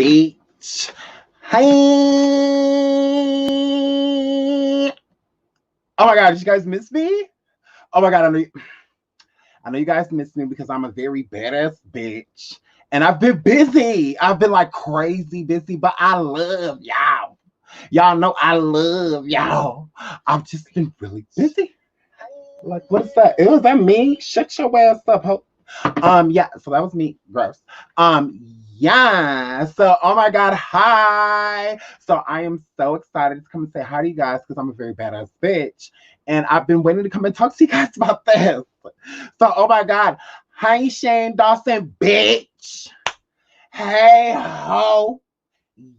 bitch. Hi. Oh my God, did you guys miss me? Oh my God, I know you guys miss me because I'm a very badass bitch. And I've been busy. I've been like crazy busy, but I love y'all. Y'all know I love y'all. I've just been really busy. Like, what is that? Was that me? Shut your ass up, ho. Yeah, so that was me. Gross. Yeah. So, oh my God, hi. So I am so excited to come and say hi to you guys because I'm a very badass bitch. And I've been waiting to come and talk to you guys about this. So, oh my God. Hi, Shane Dawson, bitch. Hey, ho.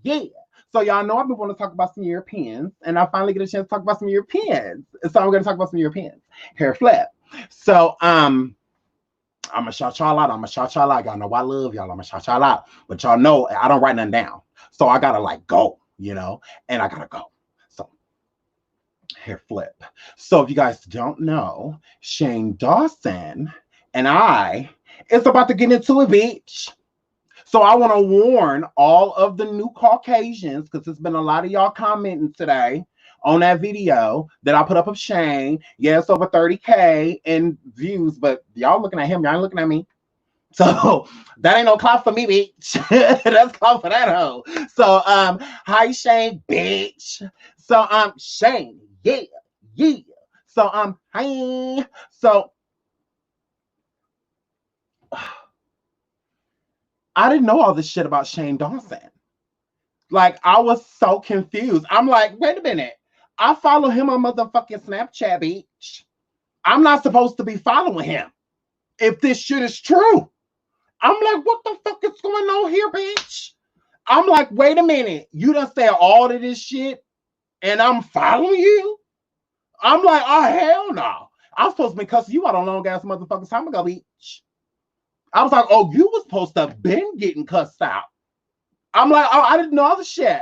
Yeah. So y'all know I've been wanting to talk about some Europeans, and I finally get a chance to talk about some Europeans. So I'm going to talk about some Europeans. Hair flip. So, I'm gonna shout y'all out. Y'all know I love y'all. I'm gonna shout y'all out. But y'all know I don't write nothing down. So I gotta like go, and I gotta go. So hair flip. So if you guys don't know, Shane Dawson and I is about to get into a bitch. So I want to warn all of the new Caucasians, because there's been a lot of y'all commenting today on that video that I put up of Shane. Yes, over 30K in views, but y'all looking at him, y'all ain't looking at me. So that ain't no clout for me, bitch. That's clout for that hoe. So hi Shane, bitch. So Shane, yeah. So hi. So I didn't know all this shit about Shane Dawson. Like, I was so confused. I'm like, wait a minute. I follow him on motherfucking Snapchat, bitch. I'm not supposed to be following him if this shit is true. I'm like, what the fuck is going on here, bitch? I'm like, wait a minute. You done said all of this shit and I'm following you? I'm like, oh, hell no. I was supposed to be cussing you out a long ass motherfucking time ago, bitch. I was like, oh, you was supposed to have been getting cussed out. I'm like, oh, I didn't know all the shit.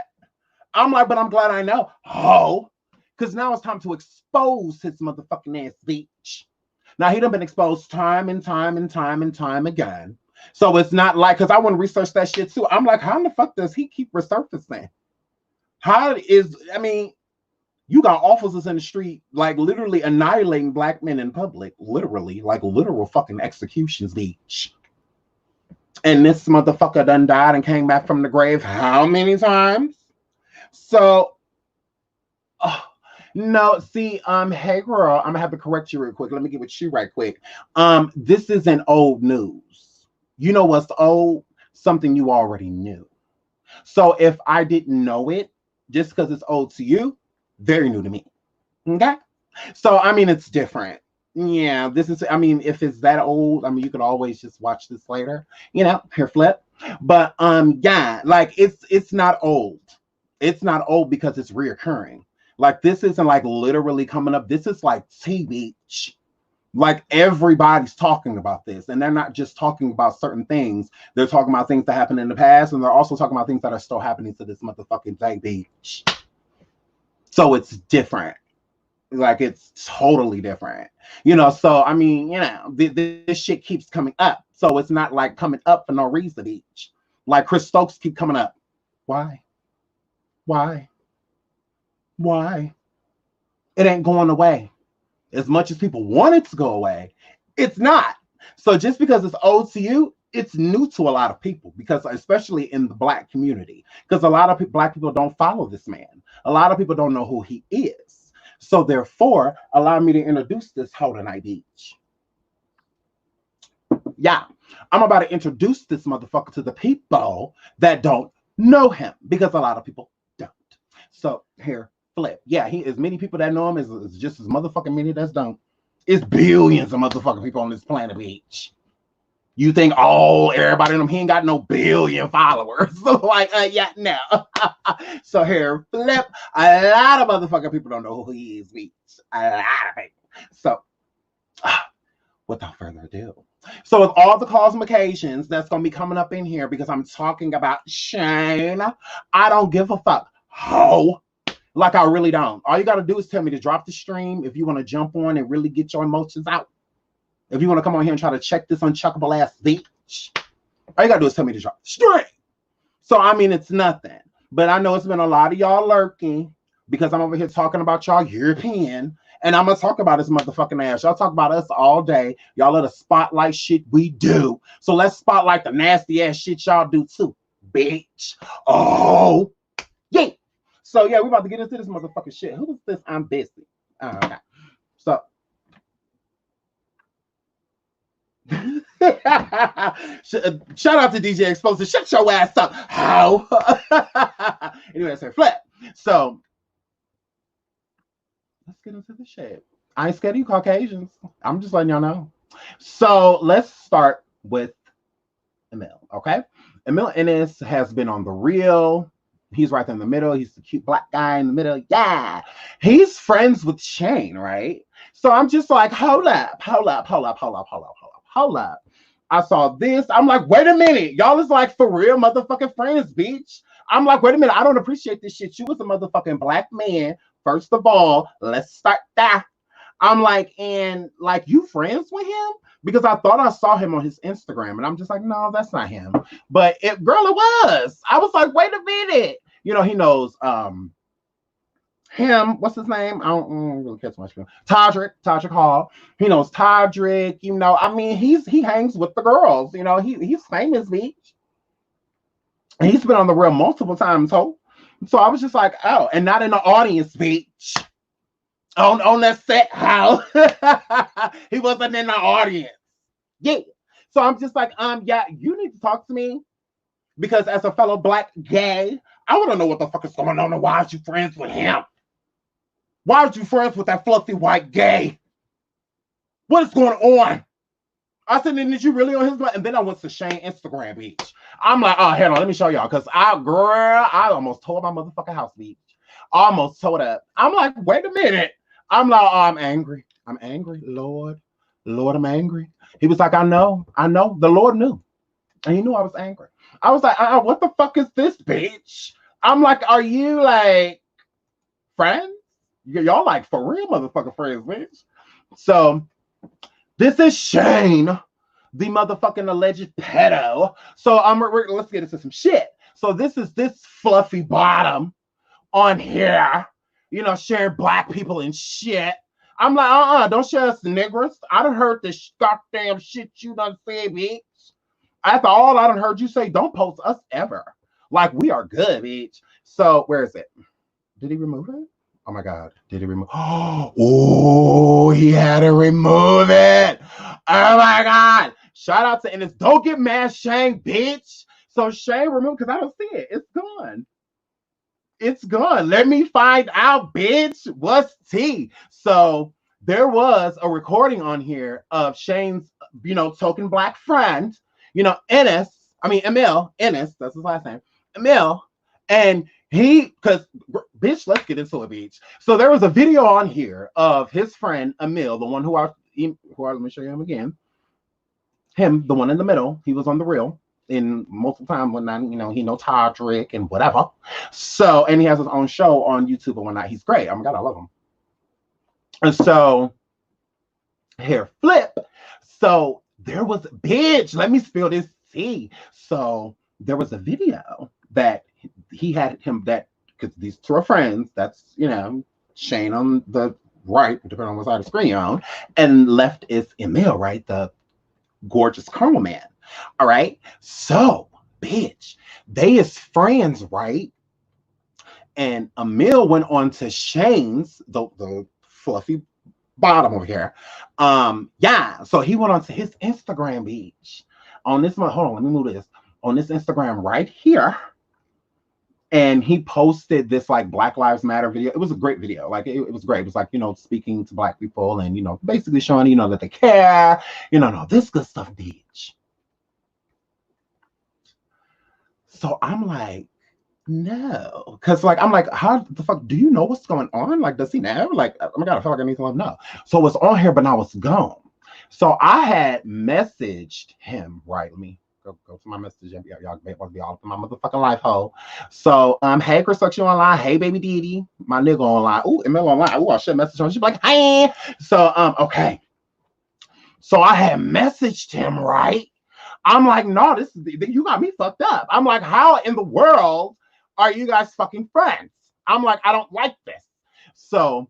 I'm like, but I'm glad I know. Oh, because now it's time to expose his motherfucking ass, bitch. Now, he done been exposed time and time again. So it's not like, because I want to research that shit too. I'm like, how in the fuck does he keep resurfacing? You got officers in the street, like literally annihilating black men in public. Literally, like literal fucking executions, bitch. And this motherfucker done died and came back from the grave how many times? So, no, see, hey girl, I'm gonna have to correct you real quick. Let me get with you right quick. This isn't old news. You know what's old? Something you already knew. So if I didn't know it, just because it's old to you, very new to me. Okay? So, it's different. Yeah, this is, if it's that old, you could always just watch this later, hair flip. But, yeah, like it's not old. It's not old because it's reoccurring. Like, this isn't like literally coming up. This is like TV. Like, everybody's talking about this, and they're not just talking about certain things. They're talking about things that happened in the past, and they're also talking about things that are still happening to this motherfucking day, bitch. So it's different. Like, it's totally different. So, this shit keeps coming up. So it's not like coming up for no reason, bitch. Like, Chris Stokes keep coming up. Why? It ain't going away. As much as people want it to go away, it's not. So just because it's old to you, it's new to a lot of people, because especially in the black community, because a lot of black people don't follow this man. A lot of people don't know who he is. So therefore, allow me to introduce this hoe tonight, bitch. Yeah, I'm about to introduce this motherfucker to the people that don't know him, because a lot of people don't. So here, flip. Yeah, as many people that know him is just as motherfucking many that don't. It's billions of motherfucking people on this planet, bitch. You think, everybody in them, he ain't got no billion followers. So no. So here, flip. A lot of motherfucking people don't know who he is, bitch. A lot of people. So, without further ado. So with all the cosmications that's going to be coming up in here, because I'm talking about Shane, I don't give a fuck. Ho. Like, I really don't. All you got to do is tell me to drop the stream if you want to jump on and really get your emotions out. If you want to come on here and try to check this unchuckable ass bitch, all you got to do is tell me to drop the stream. So, I mean, it's nothing. But I know it's been a lot of y'all lurking because I'm over here talking about y'all European. And I'm going to talk about this motherfucking ass. Y'all talk about us all day. Y'all let us spotlight shit we do. So let's spotlight the nasty ass shit y'all do too, bitch. Oh, yeah. So, yeah, we about to get into this motherfucking shit. Who is this? I'm busy. Okay. So. Shout out to DJ Exposed. Shut your ass up. How? Anyway, I said flip. So let's get into the shit. I ain't scared of you Caucasians. I'm just letting y'all know. So let's start with Emile. Okay. Emile Ennis has been on The Real. He's right there in the middle. He's the cute black guy in the middle. Yeah. He's friends with Shane, right? So I'm just like, hold up. I saw this. I'm like, wait a minute. Y'all is like for real motherfucking friends, bitch. I'm like, wait a minute. I don't appreciate this shit. You was a motherfucking black man. First of all, let's start that. I'm like, and like, you friends with him? Because I thought I saw him on his Instagram. And I'm just like, no, that's not him. But girl, it was. I was like, wait a minute. You know, he knows him, what's his name? I don't really catch much. Todrick Hall. He knows Todrick. You know, I mean, he hangs with the girls. You know, he's famous, bitch. And he's been on The Real multiple times, so I was just like, oh, and not in the audience, bitch. On that set, how? He wasn't in the audience. Yeah. So I'm just like, yeah, you need to talk to me because as a fellow black gay, I want to know what the fuck is going on and why aren't you friends with him? Why aren't you friends with that fluffy white gay? What is going on? I said, did you really on his mind? And then I went to Shane Instagram, bitch. I'm like, oh, hold on, let me show y'all. Because I almost tore my motherfucking house, bitch. Almost tore up. I'm like, wait a minute. I'm like, oh, I'm angry. I'm angry. Lord, I'm angry. He was like, I know. The Lord knew. And he knew I was angry. I was like, what the fuck is this, bitch? I'm like, are you like friends? Y'all like for real motherfucking friends, bitch. So this is Shane, the motherfucking alleged pedo. So let's get into some shit. So this is this fluffy bottom on here, you know, sharing black people and shit. I'm like, don't share us niggers. I done heard this goddamn shit you done said, bitch. After all I done heard you say, don't post us ever. Like, we are good, bitch. So, where is it? Did he remove it? Oh my God. Did he remove? Oh, he had to remove it. Oh my God. Shout out to Ennis. Don't get mad, Shane, bitch. So, Shane removed, because I don't see it. It's gone. It's gone. Let me find out, bitch. What's tea? So there was a recording on here of Shane's, you know, token black friend, you know, Emile, Ennis, that's his last name, Emile, and because, bitch, let's get into it, bitch. So there was a video on here of his friend, Emile, the one let me show you him again. Him, the one in the middle, he was on The Real. In multiple times when you know, he knows Todrick and whatever. So, and he has his own show on YouTube and whatnot. He's great. Oh my God, I love him. And so, here, flip. So, there was, bitch, let me spill this tea. So, there was a video that he had him, that, because these two are friends, that's, you know, Shane on the right, depending on what side of the screen you're on, and left is Emile, right? The gorgeous caramel man. All right. So, bitch, they is friends, right? And Emile went on to Shane's, the fluffy bottom over here. Yeah. So he went on to his Instagram, bitch. On this one, hold on, let me move this. On this Instagram right here. And he posted this like Black Lives Matter video. It was a great video. Like it was great. It was like, you know, speaking to black people and, you know, basically showing, you know, that they care, you know, no, this good stuff, bitch. So I'm like, no. Because, like, I'm like, how the fuck, do you know what's going on? Like, does he know? Like, oh my God, I feel like I need to let him know. So it's on here, but now it's gone. So I had messaged him, right? Let me go to my message. Y'all want to be all up in my motherfucking life hole. So, hey, Chris, you online. Hey, baby Didi. My nigga online. Ooh, Emile online. Ooh, I should message him. She's like, hey. So, okay. So I had messaged him, right? I'm like, no, you got me fucked up. I'm like, how in the world are you guys fucking friends? I'm like, I don't like this. So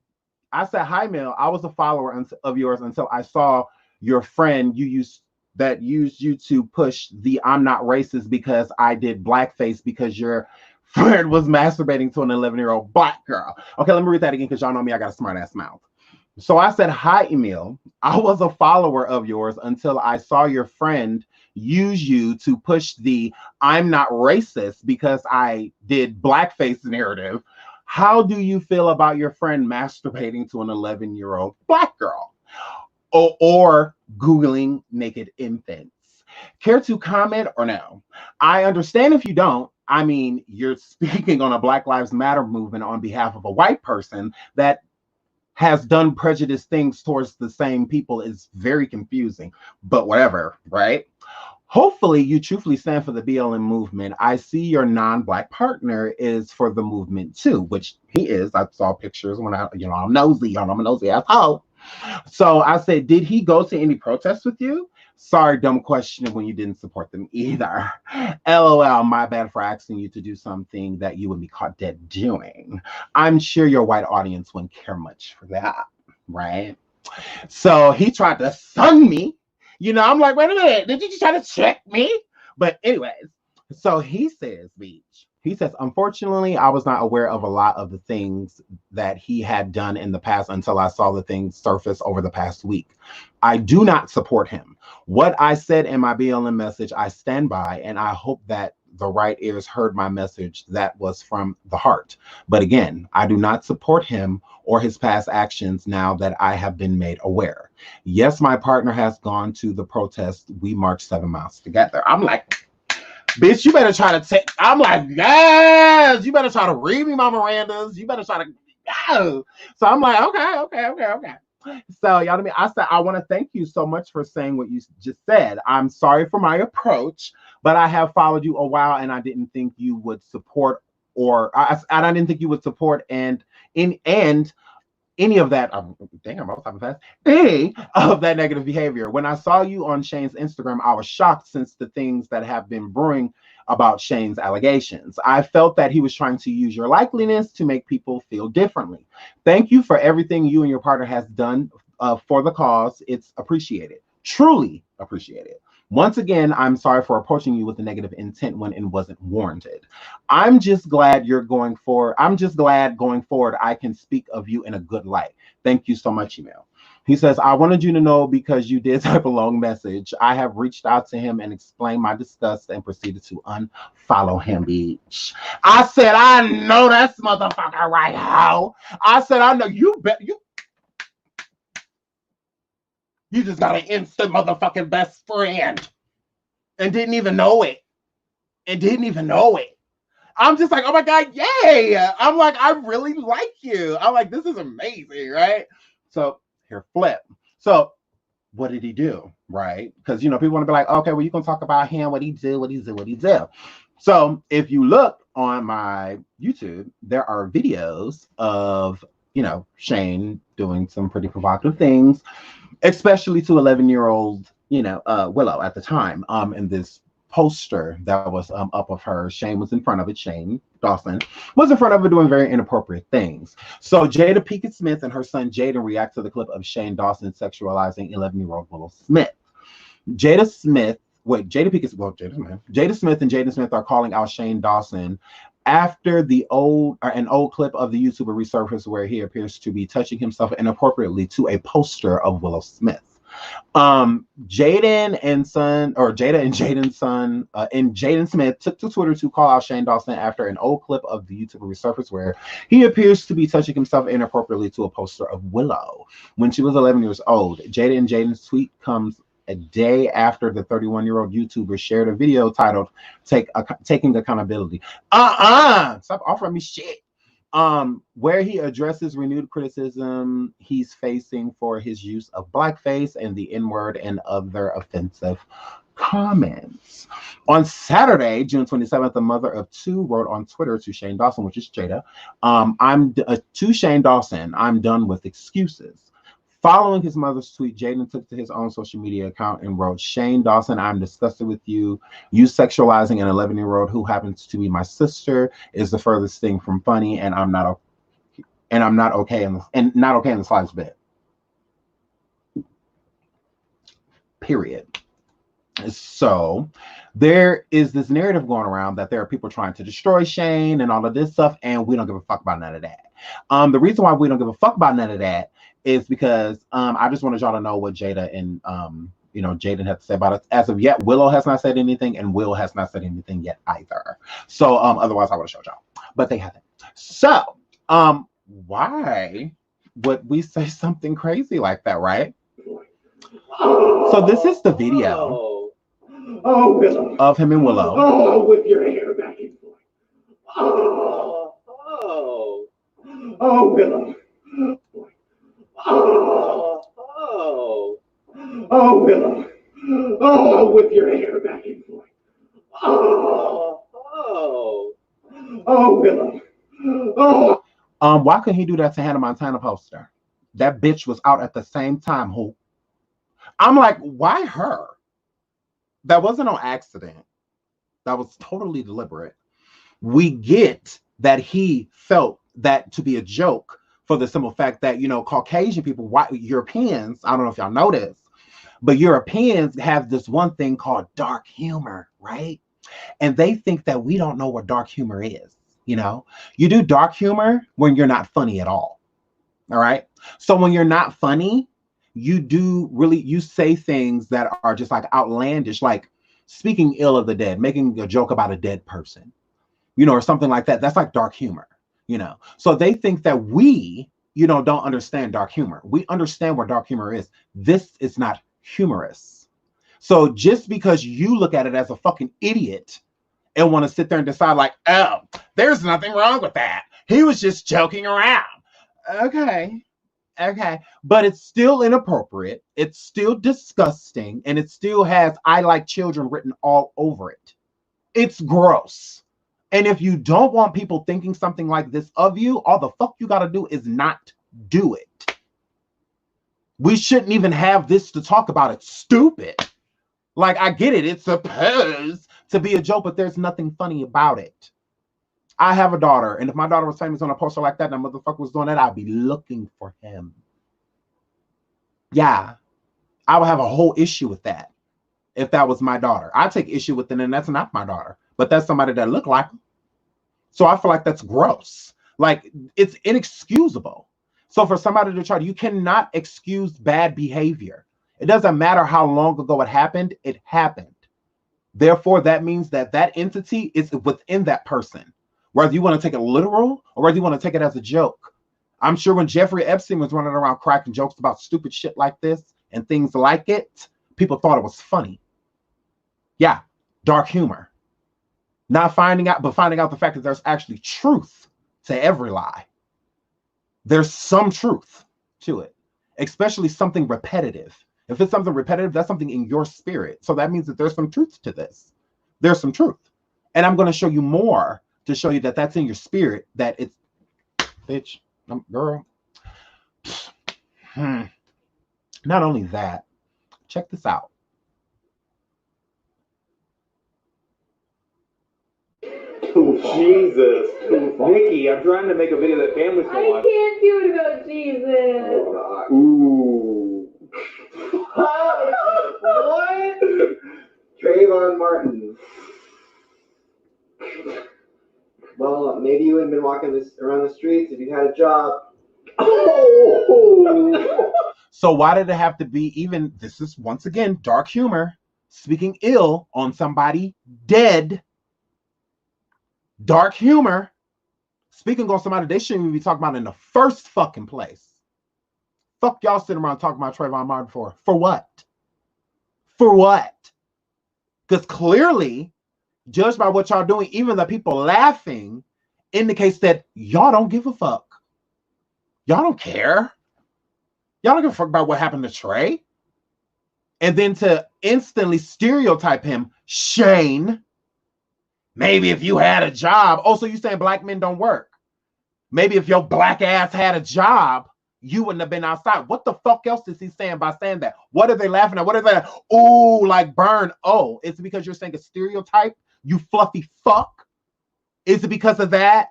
I said, hi, Emile. I was a follower of yours until I saw your friend used you to push the I'm not racist because I did blackface because your friend was masturbating to an 11-year-old black girl. Okay, let me read that again because y'all know me. I got a smart ass mouth. So I said, hi, Emile. I was a follower of yours until I saw your friend use you to push the I'm not racist because I did blackface narrative. How do you feel about your friend masturbating to an 11-year-old black girl? Or Googling naked infants? Care to comment or no? I understand if you don't. I mean, you're speaking on a Black Lives Matter movement on behalf of a white person that has done prejudiced things towards the same people is very confusing, but whatever, right? Hopefully you truthfully stand for the BLM movement. I see your non-black partner is for the movement too, which he is. I saw pictures when I'm nosy. I'm a nosy asshole. So I said, did he go to any protests with you? Sorry, dumb question when you didn't support them either. LOL, my bad for asking you to do something that you would be caught dead doing. I'm sure your white audience wouldn't care much for that, right? So he tried to sun me. I'm like, wait a minute, did you just try to check me? But anyways, so he says, Beach. He says, unfortunately, I was not aware of a lot of the things that he had done in the past until I saw the things surface over the past week. I do not support him. What I said in my BLM message, I stand by, and I hope that the right ears heard my message that was from the heart. But again, I do not support him or his past actions now that I have been made aware. Yes, my partner has gone to the protest. We marched 7 miles together. I'm like, bitch, you better try to take. I'm like, yes, you better try to read me my Mirandas. You better try to, yes. So I'm like, okay. So y'all know me. I said, I want to thank you so much for saying what you just said. I'm sorry for my approach, but I have followed you a while, and I didn't think you would support, I didn't think you would support and any of that. Dang, I'm almost talking fast. Any of that negative behavior. When I saw you on Shane's Instagram, I was shocked since the things that have been brewing about Shane's allegations. I felt that he was trying to use your likeliness to make people feel differently. Thank you for everything you and your partner has done for the cause. It's appreciated. Truly appreciated. Once again, I'm sorry for approaching you with a negative intent when it wasn't warranted. I'm just glad going forward I can speak of you in a good light. Thank you so much, Emile. He says, I wanted you to know because you did type a long message. I have reached out to him and explained my disgust and proceeded to unfollow him, bitch. I said, I know that's motherfucker right how. I said, I know you just got an instant motherfucking best friend and didn't even know it. I'm just like, oh my God, yay. I'm like, I really like you. I'm like, this is amazing, right? So here, flip. So what did he do, right? Because, people want to be like, okay, well, you can talk about him, what he do. So if you look on my YouTube, there are videos of, Shane doing some pretty provocative things, especially to 11-year-old, Willow at the time, in this poster that was up of her. Shane was in front of it. Shane Dawson was in front of it doing very inappropriate things. So Jada Pinkett Smith and her son Jaden react to the clip of Shane Dawson sexualizing 11-year-old Willow Smith. Jada Smith and Jaden Smith are calling out Shane Dawson after an old clip of the YouTuber resurfaced where he appears to be touching himself inappropriately to a poster of Willow Smith. Jada and Jaden's son and Jaden Smith took to Twitter to call out Shane Dawson after an old clip of the YouTuber resurfaced where he appears to be touching himself inappropriately to a poster of Willow when she was 11 years old. Jada and Jaden's tweet comes a day after the 31-year-old YouTuber shared a video titled Taking Accountability. Stop offering me shit. Where he addresses renewed criticism he's facing for his use of blackface and the N-word and other offensive comments. On Saturday, June 27th, the mother of two wrote on Twitter to Shane Dawson, which is Jada, to Shane Dawson, I'm done with excuses. Following his mother's tweet, Jaden took to his own social media account and wrote, "Shane Dawson, I'm disgusted with you. You sexualizing an 11-year-old who happens to be my sister is the furthest thing from funny, and I'm not okay not okay in the slightest bit." Period. So there is this narrative going around that there are people trying to destroy Shane and all of this stuff, and we don't give a fuck about none of that. The reason why we don't give a fuck about none of that is because I just wanted y'all to know what Jada and Jaden had to say about it. As of yet, Willow has not said anything, and Will has not said anything yet either. So otherwise I would have showed y'all, but they haven't. So why would we say something crazy like that, right? So this is the video Willow. Of him and Willow. Oh, with your hair back and forth. Oh, Willow. Oh, Willow. Oh, with your hair back and forth. Willow. Why couldn't he do that to Hannah Montana poster? That bitch was out at the same time. Who? I'm like, why her? That wasn't on accident. That was totally deliberate. We get that he felt that to be a joke for the simple fact that, Caucasian people, white Europeans, I don't know if y'all know this, but Europeans have this one thing called dark humor, right? And they think that we don't know what dark humor is. You do dark humor when you're not funny at all. All right. So when you're not funny, you say things that are just like outlandish, like speaking ill of the dead, making a joke about a dead person, or something like that. That's like dark humor, So they think that we, don't understand dark humor. We understand what dark humor is. This is not humorous. So just because you look at it as a fucking idiot and want to sit there and decide like, oh, there's nothing wrong with that. He was just joking around. Okay. But it's still inappropriate. It's still disgusting. And it still has "I like children" written all over it. It's gross. And if you don't want people thinking something like this of you, all the fuck you got to do is not do it. We shouldn't even have this to talk about. It's stupid. Like, I get it. It's supposed to be a joke, but there's nothing funny about it. I have a daughter, and if my daughter was famous on a poster like that and that motherfucker was doing that, I'd be looking for him. Yeah, I would have a whole issue with that if that was my daughter. I take issue with it, and that's not my daughter, but that's somebody that looked like him. So I feel like that's gross. Like, it's inexcusable. So for somebody to you cannot excuse bad behavior. It doesn't matter how long ago it happened. Therefore, that means that entity is within that person. Whether you want to take it literal or whether you want to take it as a joke. I'm sure when Jeffrey Epstein was running around cracking jokes about stupid shit like this and things like it, people thought it was funny. Yeah, dark humor. Not finding out, but finding out the fact that there's actually truth to every lie. There's some truth to it, especially something repetitive. If it's something repetitive, that's something in your spirit. So that means that there's some truth to this. There's some truth. And I'm going to show you more to show you that that's in your spirit, that it's, bitch, girl. Not only that, check this out. Jesus. Nikki, I'm trying to make a video that families can watch. I can't do it about Jesus. Ooh. What? Trayvon Martin. Well, maybe you wouldn't have been walking around the streets if you had a job. Oh. So why did it have to be even, this is once again dark humor, speaking ill on somebody dead. Dark humor, speaking on somebody they shouldn't even be talking about in the first fucking place. Fuck y'all sitting around talking about Trayvon Martin for. For what? For what? Because clearly, judged by what y'all doing, even the people laughing indicates that y'all don't give a fuck. Y'all don't care. Y'all don't give a fuck about what happened to Trey. And then to instantly stereotype him, Shane. Maybe if you had a job. Oh, so you saying black men don't work? Maybe if your black ass had a job, you wouldn't have been outside. What the fuck else is he saying by saying that? What are they laughing at? What are they? Ooh, like burn. Oh, it's because you're saying a stereotype, you fluffy fuck? Is it because of that?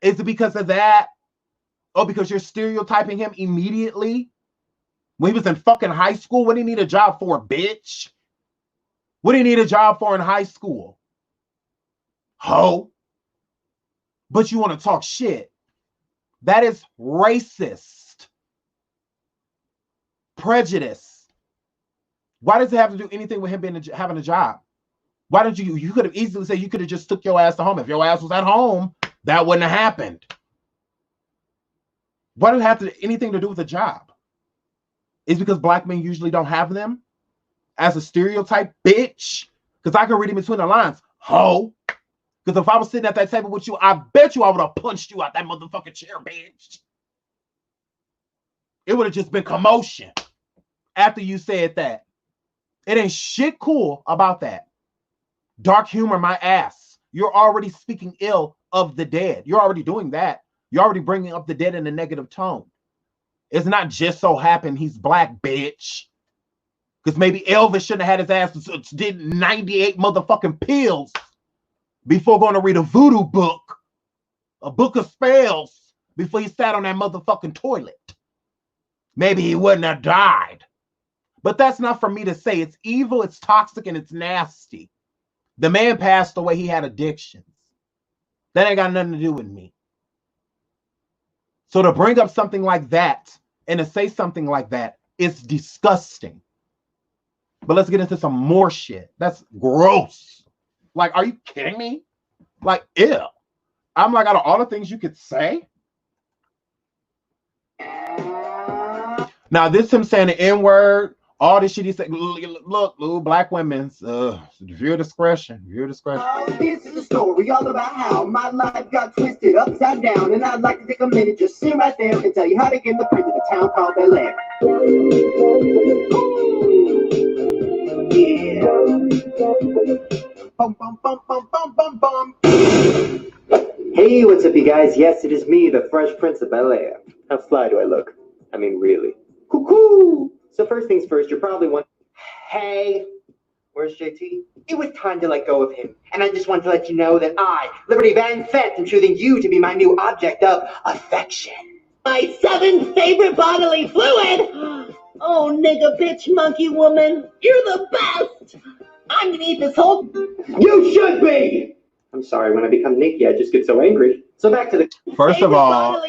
Is it because of that? Oh, because you're stereotyping him immediately? When he was in fucking high school, what do you need a job for, bitch? What do you need a job for in high school? Ho. But you want to talk shit. That is racist. Prejudice. Why does it have to do anything with him having a job? Why don't you could have easily said you could have just took your ass to home. If your ass was at home, that wouldn't have happened. Why does it have anything to do with a job? It's because black men usually don't have them as a stereotype, bitch. Because I can read in between the lines, ho. Because if I was sitting at that table with you, I bet you I would have punched you out that motherfucking chair, bitch. It would have just been commotion after you said that. It ain't shit cool about that. Dark humor, my ass. You're already speaking ill of the dead. You're already doing that. You're already bringing up the dead in a negative tone. It's not just so happen he's black, bitch. Because maybe Elvis shouldn't have had his ass did 98 motherfucking pills before going to read a voodoo book, a book of spells, before he sat on that motherfucking toilet. Maybe he wouldn't have died. But that's not for me to say. It's evil, it's toxic, and it's nasty. The man passed away. He had addictions. That ain't got nothing to do with me. So to bring up something like that and to say something like that is disgusting. But let's get into some more shit. That's gross. Like, are you kidding me? Like, ew. I'm like, out of all the things you could say. Now, this him saying the N-word, all this shit he said. Look, black women, viewer discretion, viewer discretion. This is a story all about how my life got twisted upside down, and I'd like to take a minute, just sit right there and tell you how to get in the prison of a town called Bel Air. Yeah. Bum, bum, bum, bum, bum, bum, bum. Hey, what's up, you guys? Yes, it is me, the Fresh Prince of Bel Air. How fly do I look? I mean, really. Cuckoo! So first things first, you're probably wondering, hey, where's JT? It was time to let go of him. And I just wanted to let you know that I, Liberty Van Fett, am choosing you to be my new object of affection. My seventh favorite bodily fluid. Oh, nigga, bitch, monkey, woman, you're the best. I'm gonna eat this whole. You should be! I'm sorry, when I become Nikki, I just get so angry. So back to the... First of all,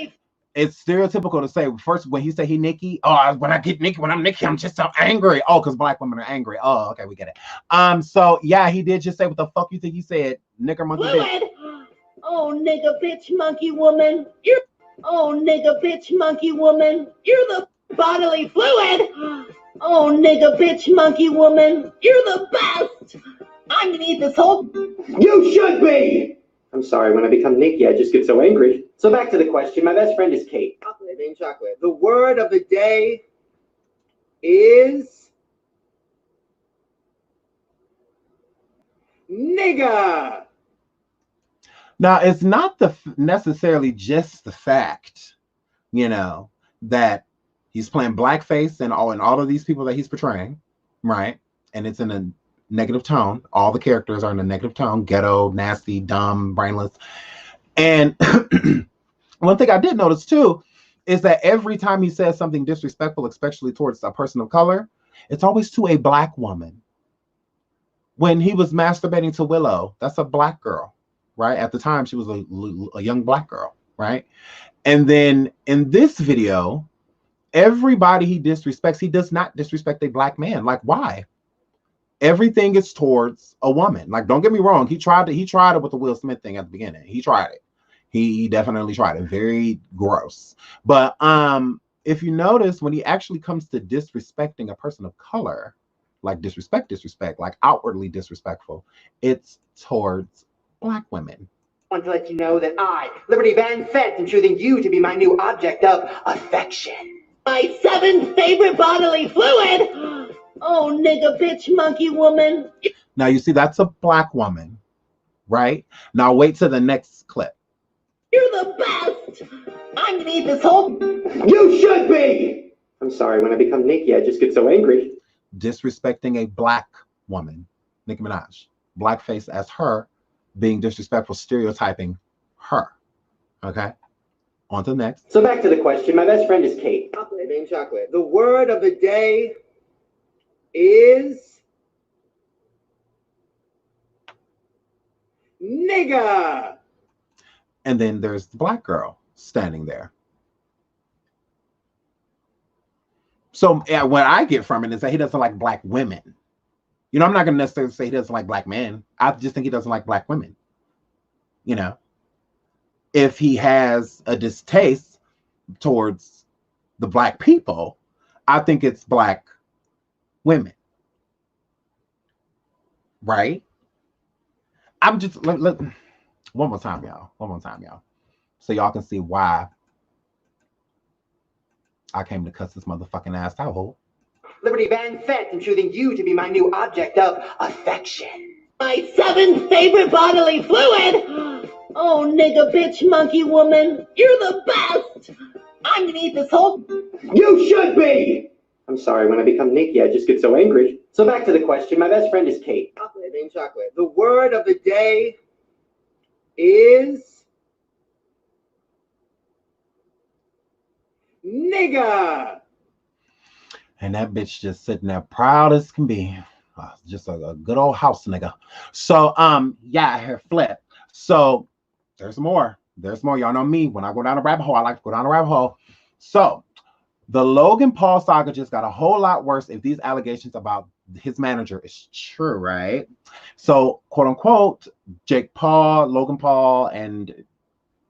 it's stereotypical to say, first, when he say he Nikki, oh, when I'm Nikki, I'm just so angry. Oh, because black women are angry. Oh, okay, we get it. So, yeah, he did just say what the fuck you think he said. Nigger, monkey, bitch. Oh, nigga, bitch, monkey, woman, you're... Oh, nigga, bitch, monkey, woman, you're the bodily fluid. Oh, nigga, bitch, monkey, woman, you're the best. I'm gonna eat this whole... You should be! I'm sorry, when I become Nikki, I just get so angry. So back to the question, my best friend is Kate. Chocolate ain't chocolate. The word of the day is nigga. Now, it's not necessarily just the fact, you know, that he's playing blackface and all of these people that he's portraying, right? And it's in a negative tone. All the characters are in a negative tone: ghetto, nasty, dumb, brainless. And one thing I did notice too is that every time he says something disrespectful, especially towards a person of color, it's always to a black woman. When he was masturbating to Willow, that's a black girl, right? At the time, she was a young black girl, right? And then in this video, everybody he disrespects, he does not disrespect a black man. Like, why? Everything is towards a woman. Like, don't get me wrong. He tried it with the Will Smith thing at the beginning. He tried it. He definitely tried it. Very gross. But if you notice, when he actually comes to disrespecting a person of color, like disrespect, like outwardly disrespectful, it's towards black women. I want to let you know that I, Liberty Van Fett, am choosing you to be my new object of affection. My seventh favorite bodily fluid. Oh, nigga, bitch, monkey, woman. Now, you see, that's a black woman, right? Now, wait till the next clip. You're the best. I'm gonna eat this whole. You should be! I'm sorry, when I become Nikki, I just get so angry. Disrespecting a black woman, Nicki Minaj. Blackface as her, being disrespectful, stereotyping her. Okay? On to the next. So back to the question. My best friend is Kate. Chocolate, name chocolate. The word of the day is nigga. And then there's the black girl standing there. So what I get from it is that he doesn't like black women. You know, I'm not going to necessarily say he doesn't like black men. I just think he doesn't like black women. You know, if he has a distaste towards the black people, I think it's black women. Right? I'm just, one more time, y'all. One more time, y'all. So y'all can see why I came to cuss this motherfucking ass out. Liberty Van Fett and choosing you to be my new object of affection. My seventh favorite bodily fluid. Oh, nigga, bitch, monkey woman. You're the best. I'm gonna eat this whole. You should be! I'm sorry, when I become Nikki, I just get so angry. So back to the question. My best friend is Kate. Chocolate, name chocolate. The word of the day is nigga. And that bitch just sitting there proud as can be. Just a good old house nigga. So, yeah, her flip. So there's more. There's more. Y'all know me. When I go down a rabbit hole, I like to go down a rabbit hole. So the Logan Paul saga just got a whole lot worse if these allegations about his manager is true, right? So, quote unquote, Jake Paul, Logan Paul, and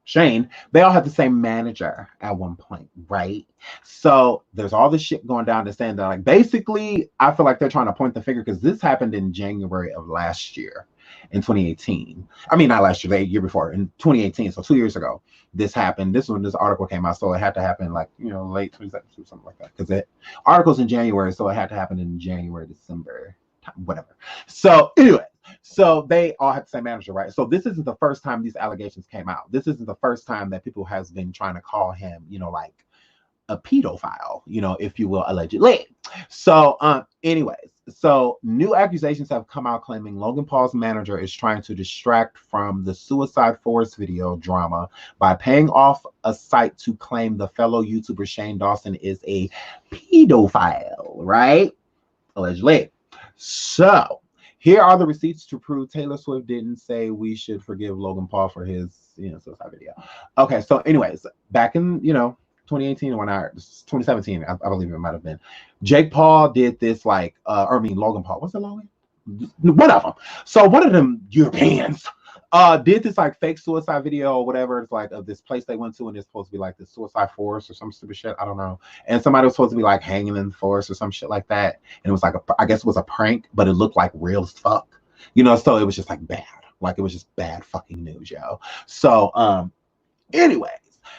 Shane, they all had the same manager at one point, right? So there's all this shit going down to saying that, like, basically, I feel like they're trying to point the finger because this happened in January of last year, in 2018. I mean, not last year, the year before, in 2018. So 2 years ago, this happened. This when this article came out, so it had to happen like, you know, late 2017, something like that. Because the article's in January, so it had to happen in January, December, whatever. So anyway. So they all have the same manager, right? So this isn't the first time these allegations came out. This isn't the first time that people has been trying to call him, you know, like a pedophile, you know, if you will, allegedly. So anyways, so new accusations have come out claiming Logan Paul's manager is trying to distract from the Suicide Forest video drama by paying off a site to claim the fellow YouTuber Shane Dawson is a pedophile, right? Allegedly. So here are the receipts to prove Taylor Swift didn't say we should forgive Logan Paul for his, you know, suicide video. Okay, so anyways, back in, you know, 2018 when 2017, I believe it might have been, Jake Paul did this like, Logan Paul, what's it, Logan? One of them. So one of them Europeans did this like fake suicide video or whatever. It's like of this place they went to, and it's supposed to be like the suicide forest or some stupid shit. I don't know. And somebody was supposed to be like hanging in the forest or some shit like that. And it was like I guess it was a prank, but it looked like real as fuck. You know, so it was just like bad. Like it was just bad fucking news, yo. So anyways,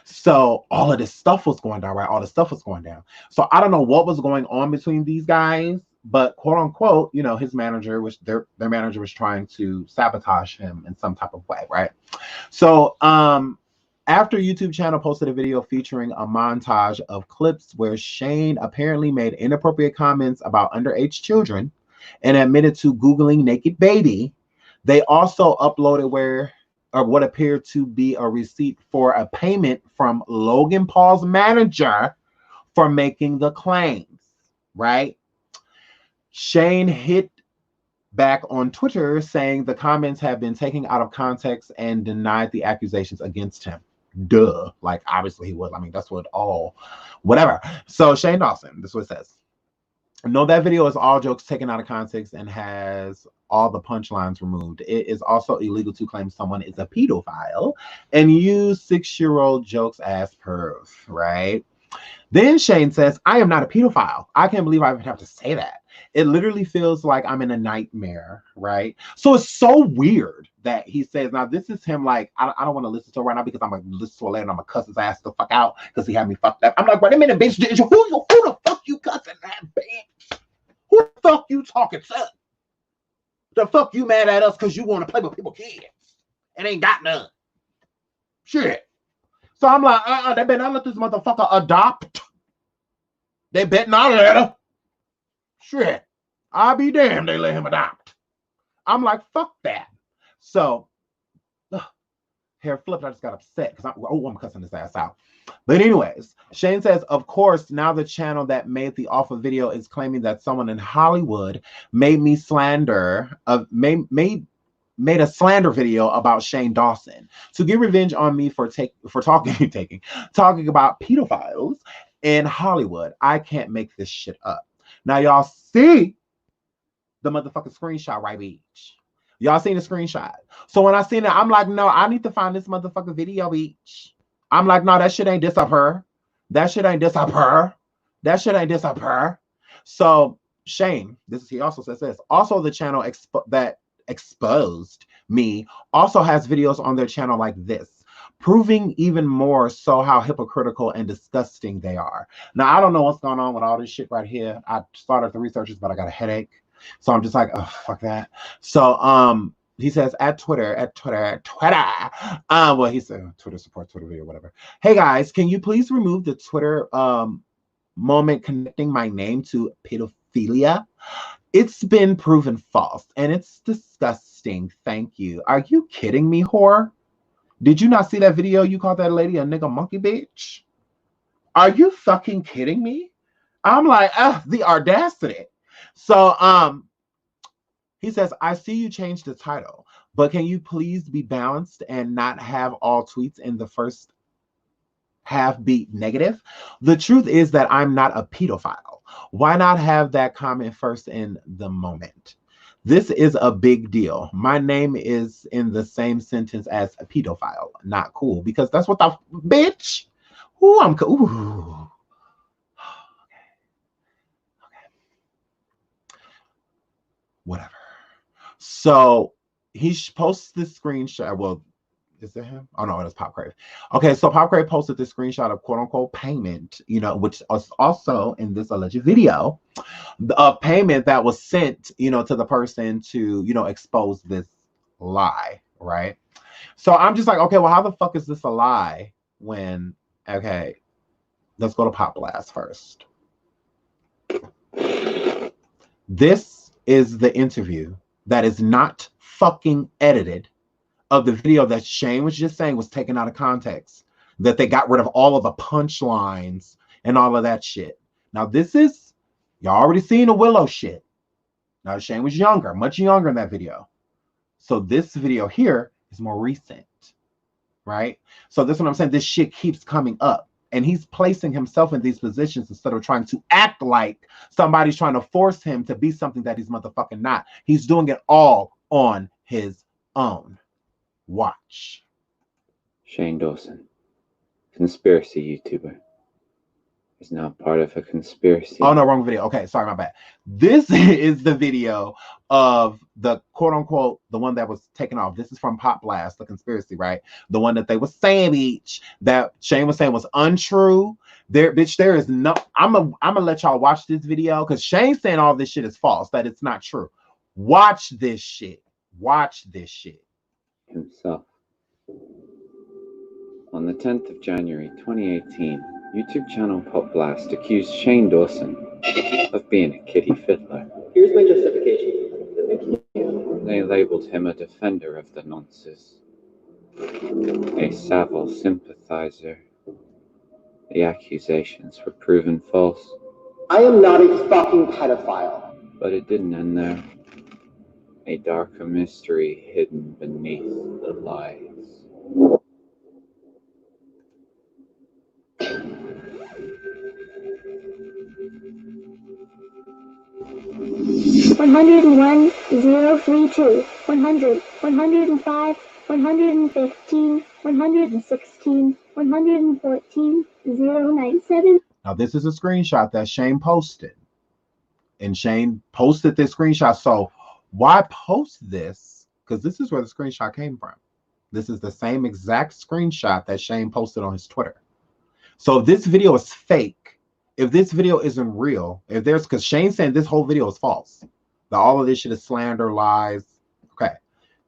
so all of this stuff was going down, right? All this stuff was going down. So I don't know what was going on between these guys. But quote unquote, you know, his manager was their manager was trying to sabotage him in some type of way, right? So after YouTube channel posted a video featuring a montage of clips where Shane apparently made inappropriate comments about underage children and admitted to Googling naked baby, they also uploaded what appeared to be a receipt for a payment from Logan Paul's manager for making the claims, right? Shane hit back on Twitter saying the comments have been taken out of context and denied the accusations against him. Duh. Like, obviously he would. I mean, that's what whatever. So Shane Dawson, this is what it says. No, that video is all jokes taken out of context and has all the punchlines removed. It is also illegal to claim someone is a pedophile and use 6-year-old jokes as proof, right? Then Shane says, I am not a pedophile. I can't believe I would have to say that. It literally feels like I'm in a nightmare, right? So it's so weird that he says, now this is him like, I don't want to listen to it right now because I'm going to listen to it later and I'm going to cuss his ass the fuck out because he had me fucked up. I'm like, wait a minute, bitch, who the fuck you cussing that, bitch? Who the fuck you talking to? The fuck you mad at us because you want to play with people's kids and ain't got none? Shit. So I'm like, they better not let this motherfucker adopt. They bet not let her. Shit. I'll be damned they let him adopt. I'm like, fuck that. So, hair flipped. I just got upset because I'm cussing this ass out. But anyways, Shane says, of course, now the channel that made the awful video is claiming that someone in Hollywood made me slander made a slander video about Shane Dawson to get revenge on me for talking about pedophiles in Hollywood. I can't make this shit up. Now y'all see the motherfucking screenshot, right, bitch? Y'all seen the screenshot. So when I seen it, I'm like, no, I need to find this motherfucking video, bitch. I'm like, no, that shit ain't this up her. That shit ain't this up her. That shit ain't this up her. So Shane, he also says this. Also, the channel that exposed me also has videos on their channel like this, proving even more so how hypocritical and disgusting they are. Now, I don't know what's going on with all this shit right here. I started the researches, but I got a headache. So I'm just like, oh, fuck that. So he says at Twitter. Well, he said Twitter support Twitter video, whatever. Hey guys, can you please remove the Twitter moment connecting my name to pedophilia? It's been proven false and it's disgusting. Thank you. Are you kidding me, whore? Did you not see that video? You called that lady a nigga monkey bitch? Are you fucking kidding me? I'm like, the audacity. So he says, I see you changed the title, but can you please be balanced and not have all tweets in the first half be negative? The truth is that I'm not a pedophile. Why not have that comment first in the moment? This is a big deal. My name is in the same sentence as a pedophile. Not cool, because that's what the bitch. Ooh, I'm cool. Ooh. Whatever. So he posts this screenshot. Well, is that him? Oh no, it is Pop Crave. Okay, so Pop Crave posted this screenshot of quote unquote payment, which is also in this alleged video, a payment that was sent, to the person to, expose this lie, right? So I'm just like, okay, well, how the fuck is this a lie when, okay, let's go to Pop Blast first. This is the interview that is not fucking edited of the video that Shane was just saying was taken out of context, that they got rid of all of the punchlines and all of that shit. Now this is, y'all already seen the Willow shit. Now Shane was younger, much younger in that video. So this video here is more recent, right? So this is what I'm saying. This shit keeps coming up. And he's placing himself in these positions instead of trying to act like somebody's trying to force him to be something that he's motherfucking not. He's doing it all on his own. Watch. Shane Dawson, conspiracy YouTuber, is now part of a conspiracy. Oh, no, wrong video. Okay, sorry, my bad. This is the video of the quote-unquote, the one that was taken off. This is from Pop Blast, the conspiracy, right? The one that they were saying, bitch, that Shane was saying was untrue. There is no, I'm gonna let y'all watch this video because Shane's saying all this shit is false, that it's not true. Watch this shit. Watch this shit. Himself. On the 10th of January 2018, YouTube channel Pop Blast accused Shane Dawson of being a kiddie fiddler. Here's my justification. They labeled him a defender of the nonces, a Savile sympathizer. The accusations were proven false. I am not a fucking pedophile. But it didn't end there. A darker mystery hidden beneath the lies. One 032, 100, 105, 115, 116, 114, 097. Now, this is a screenshot that Shane posted. And Shane posted this screenshot. So why post this? Because this is where the screenshot came from. This is the same exact screenshot that Shane posted on his Twitter. So if this video is fake, if this video isn't real, because Shane's saying this whole video is false, that all of this shit is slander, lies. Okay.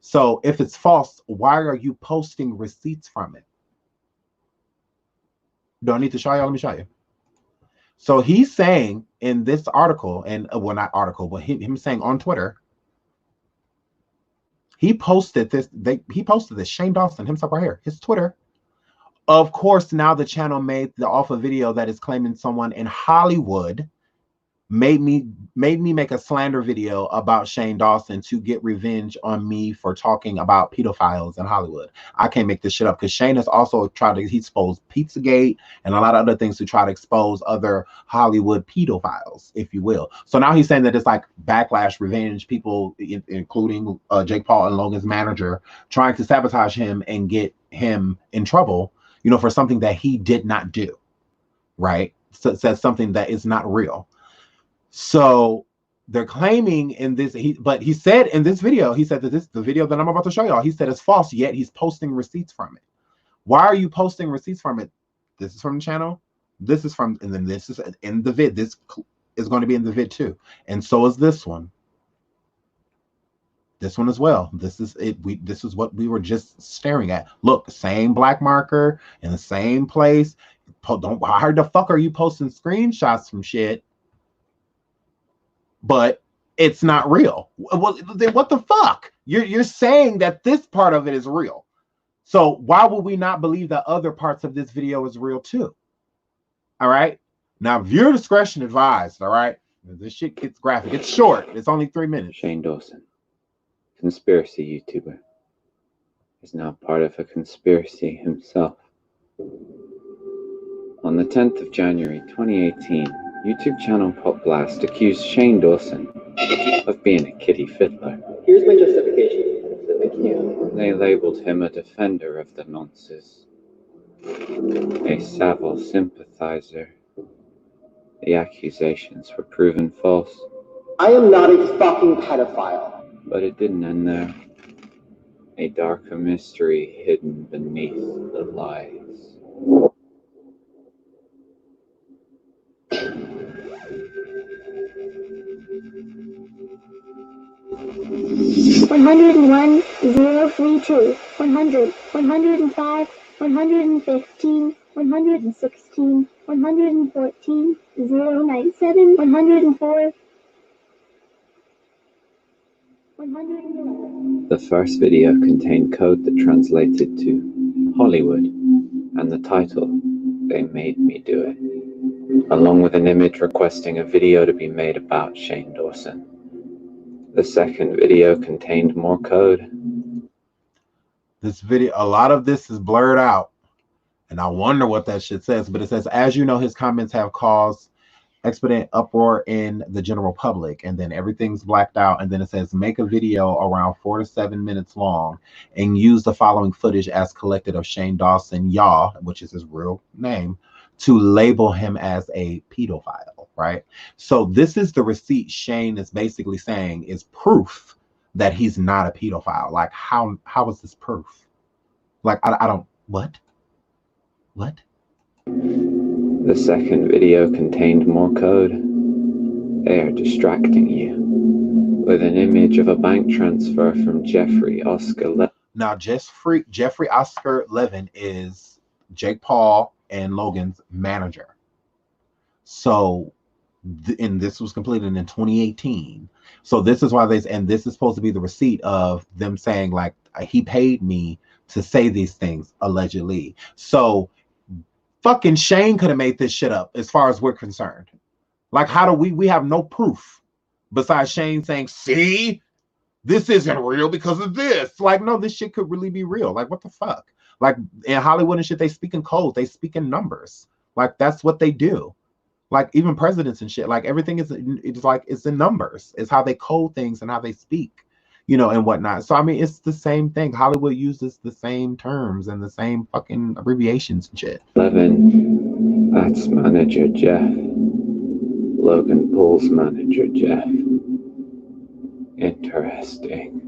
So if it's false, why are you posting receipts from it? Do I need to show y'all? Let me show you. So he's saying in this article, and well, not article, but him saying on Twitter, he posted this. He posted this. Shane Dawson himself right here, his Twitter. Of course, now the channel made the off a video that is claiming someone in Hollywood made me make a slander video about Shane Dawson to get revenge on me for talking about pedophiles in Hollywood. I can't make this shit up because Shane has also tried to expose Pizzagate and a lot of other things to try to expose other Hollywood pedophiles, if you will. So now he's saying that it's like backlash, revenge, people, including Jake Paul and Logan's manager, trying to sabotage him and get him in trouble, you know, for something that he did not do, right? So it says something that is not real. So they're claiming in this, but he said in this video, he said that the video that I'm about to show y'all, he said it's false, yet he's posting receipts from it. Why are you posting receipts from it? This is from the channel. This is from, and then this is in the vid. This is going to be in the vid too. And so is this one. This one as well. This is it. This is what we were just staring at. Look, same black marker in the same place. Don't, how the fuck are you posting screenshots from shit? But it's not real. Well, then what the fuck? You're saying that this part of it is real. So why would we not believe that other parts of this video is real too? All right. Now, viewer discretion advised. All right. This shit gets graphic. It's short. It's only 3 minutes. Shane Dawson, conspiracy YouTuber, is now part of a conspiracy himself. On the 10th of January 2018, YouTube channel Pop Blast accused Shane Dawson of being a kitty fiddler. Here's my justification. Thank you. They labeled him a defender of the nonces, a Savile sympathizer. The accusations were proven false. I am not a fucking pedophile. But it didn't end there. A darker mystery hidden beneath the lies. 101, 032, 100, 105, 115, 116, 114, 097, 104, 111. The first video contained code that translated to Hollywood and the title, They Made Me Do It, along with an image requesting a video to be made about Shane Dawson. The second video contained more code. This video, a lot of this is blurred out, and I wonder what that shit says, but it says, as you know, his comments have caused expedient uproar in the general public, and then everything's blacked out, and then it says make a video around 4 to 7 minutes long and use the following footage as collected of Shane Dawson, Yaw, which is his real name, to label him as a pedophile, right? So this is the receipt Shane is basically saying is proof that he's not a pedophile. Like, how is this proof? Like, I don't, what? The second video contained more code. They are distracting you with an image of a bank transfer from Jeffrey Oscar Levin. Now, Jeffrey Oscar Levin is Jake Paul and Logan's manager. So, and this was completed in 2018. So this is why and this is supposed to be the receipt of them saying, like, he paid me to say these things, allegedly. So fucking Shane could have made this shit up as far as we're concerned. Like, how do we have no proof besides Shane saying, see, this isn't real because of this. Like, no, this shit could really be real. Like, what the fuck? Like, in Hollywood and shit, they speak in codes, they speak in numbers. Like, that's what they do. Like, even presidents and shit, like, everything is, it's like, it's in numbers. It's how they code things and how they speak, you know, and whatnot. So, I mean, it's the same thing. Hollywood uses the same terms and the same fucking abbreviations and shit. Levin, that's manager Jeff. Logan Paul's manager Jeff. Interesting.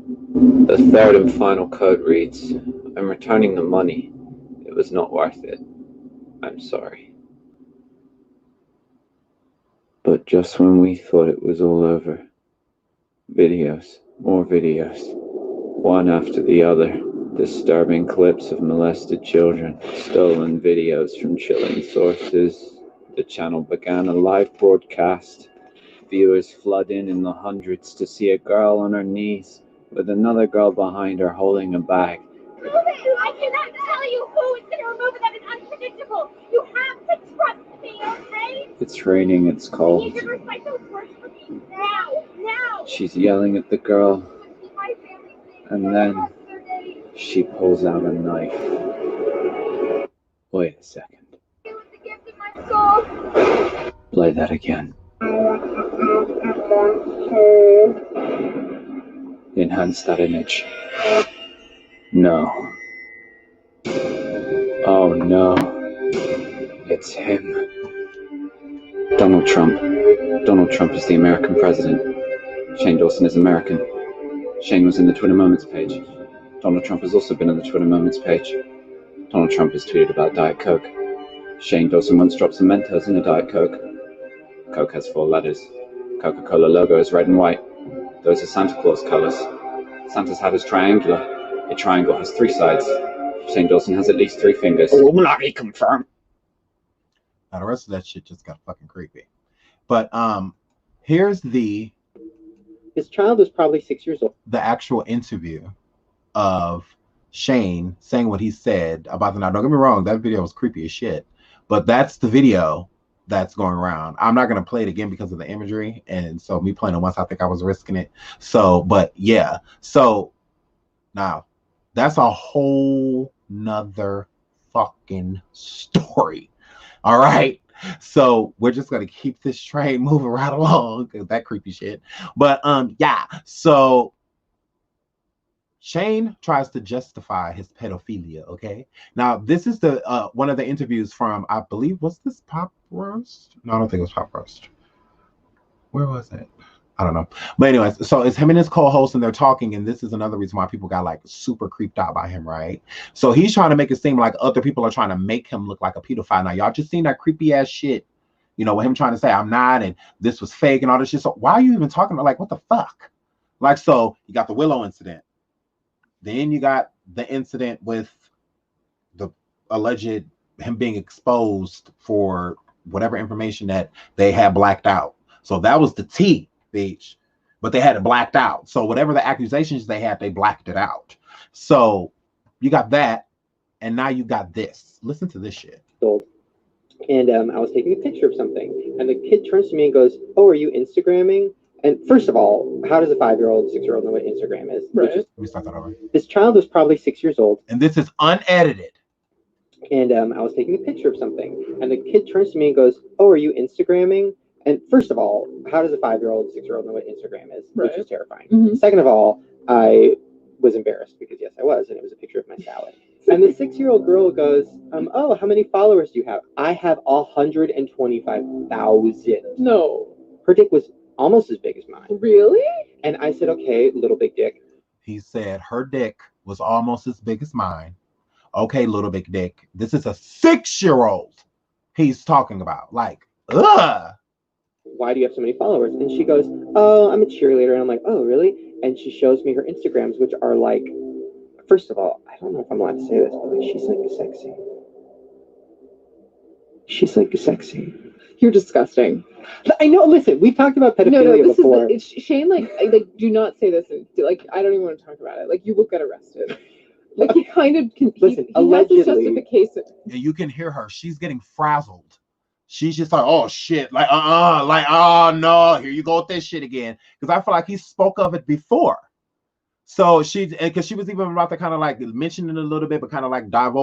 The third and final code reads, I'm returning the money. It was not worth it. I'm sorry. But just when we thought it was all over, videos, more videos, one after the other, Disturbing clips of molested children, stolen videos from chilling sources. The channel began a live broadcast. Viewers flood in the hundreds to see a girl on her knees with another girl behind her holding a bag. I cannot tell you who is going to remove it. That is unpredictable. You have to trust me, okay? It's raining, it's I cold. need you to recite those words for me now. Now. She's yelling at the girl, and then she pulls out a knife. Wait a second. It was the gift of my soul. Play that again. Enhance that image. No. Oh no. It's him. Donald Trump. Donald Trump is the American president. Shane Dawson is American. Shane was in the Twitter Moments page. Donald Trump has also been on the Twitter Moments page. Donald Trump has tweeted about Diet Coke. Shane Dawson once dropped some Mentos in a Diet Coke. Coke has 4 letters. Coca-Cola logo is red and white. Those are Santa Claus colors. Santa's hat is triangular. A triangle has 3 sides. Shane Dawson has at least 3 fingers. Illuminati confirmed. Now the rest of that shit just got fucking creepy. But here's This child was probably 6 years old. the actual interview of Shane saying what he said about the night. Don't get me wrong, that video was creepy as shit. But that's the video that's going around. I'm not gonna play it again because of the imagery, and so me playing it once, I think I was risking it. So, but yeah. So now that's a whole nother fucking story. All right. So we're just gonna keep this train moving right along, that creepy shit. But yeah, so Shane tries to justify his pedophilia. Okay, now this is the one of the interviews from, I believe, was this Pop Roast? No, I don't think it was Pop Roast. Where was it? I don't know. But anyways, so it's him and his co-host, and they're talking, and this is another reason why people got like super creeped out by him, right? So he's trying to make it seem like other people are trying to make him look like a pedophile. Now y'all just seen that creepy ass shit, you know, with him trying to say I'm not, and this was fake and all this shit. So why are you even talking about, like, what the fuck? Like, so you got the Willow incident. Then you got the incident with the alleged him being exposed for whatever information that they had blacked out. So that was the T, bitch. But they had it blacked out. So whatever the accusations they had, they blacked it out. So you got that, and now you got this. Listen to this shit. And I was taking a picture of something, and the kid turns to me and goes, "Oh, are you Instagramming?" And first of all, how does a 5-year-old, 6-year-old know what Instagram is? Right. Let me start that over. This child was probably 6 years old. And this is unedited. And I was taking a picture of something, and the kid turns to me and goes, "Oh, are you Instagramming?" And first of all, how does a 5-year-old, 6-year-old know what Instagram is? Right. Which is terrifying. Mm-hmm. Second of all, I was embarrassed because yes, I was, and it was a picture of my salad. And the 6-year-old girl goes, "Oh, how many followers do you have?" "I have 125,000. No. Her dick was almost as big as mine. Really? And I said, "Okay, little big dick." He said her dick was almost as big as mine. Okay, little big dick. This is a 6-year-old he's talking about. Like, ugh. "Why do you have so many followers?" And she goes, "Oh, I'm a cheerleader." And I'm like, "Oh, really?" And she shows me her Instagrams, which are like, first of all, I don't know if I'm allowed to say this, but like, she's like sexy. She's like sexy. You're disgusting. I know. Listen, we've talked about pedophilia before. Is Shane, like, do not say this. Like, I don't even want to talk about it. Like, you will get arrested. Like, he kind of can. Listen, he allegedly, has this justification. Yeah, you can hear her. She's getting frazzled. She's just like, oh shit, like like, oh no, here you go with this shit again. Because I feel like he spoke of it before. So because she was even about to kind of like mention it a little bit, but kind of like dive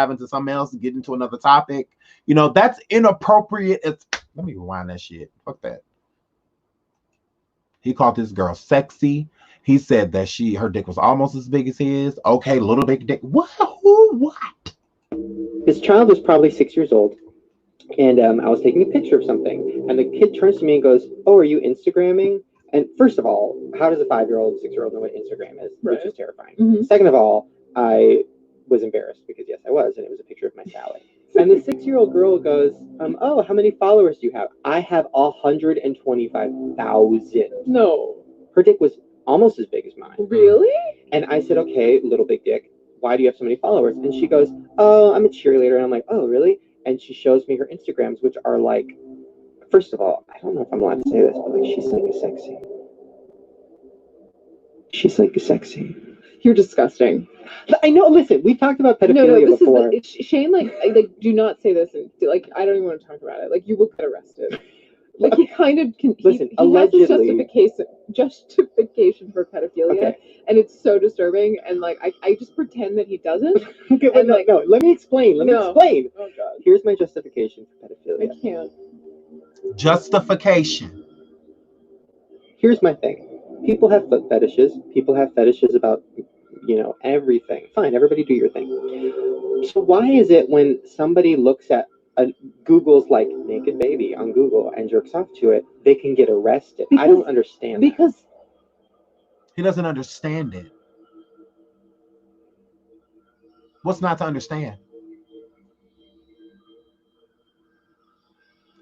into something else and get into another topic. You know, that's inappropriate. Let me rewind that shit. Fuck that. He called this girl sexy. He said that her dick was almost as big as his. Okay, little big dick. What? What? This child was probably 6 years old. And I was taking a picture of something, and the kid turns to me and goes, "Oh, are you Instagramming?" And first of all, how does a 5-year-old, 6-year-old know what Instagram is? Right. Which is terrifying. Mm-hmm. Second of all, I was embarrassed because yes, I was, and it was a picture of my salad. And the 6-year-old girl goes, "Oh, how many followers do you have?" "I have 125,000. No. Her dick was almost as big as mine. Really? And I said, okay, little big dick, why do you have so many followers? And she goes, oh, I'm a cheerleader. And I'm like, oh, really? And she shows me her Instagrams, which are like, first of all, I don't know if I'm allowed to say this, but like, she's like sexy. She's like sexy. You're disgusting. I know. Listen, we've talked about pedophilia No, this before. is Shane. Like, do not say this. And like, I don't even want to talk about it. Like, you will get arrested. Like, he kind of can. Listen, he allegedly, has this justification for pedophilia, okay. And it's so disturbing. And like, I just pretend that he doesn't. Okay, wait, no. Let me explain. Let me explain. Oh God. Here's my justification for pedophilia. I can't. Justification. Here's my thing. People have foot fetishes. People have fetishes about, everything. Fine, everybody do your thing. So why is it when somebody looks at Google's like naked baby on Google and jerks off to it, they can get arrested? I don't understand. Because he doesn't understand it. What's not to understand?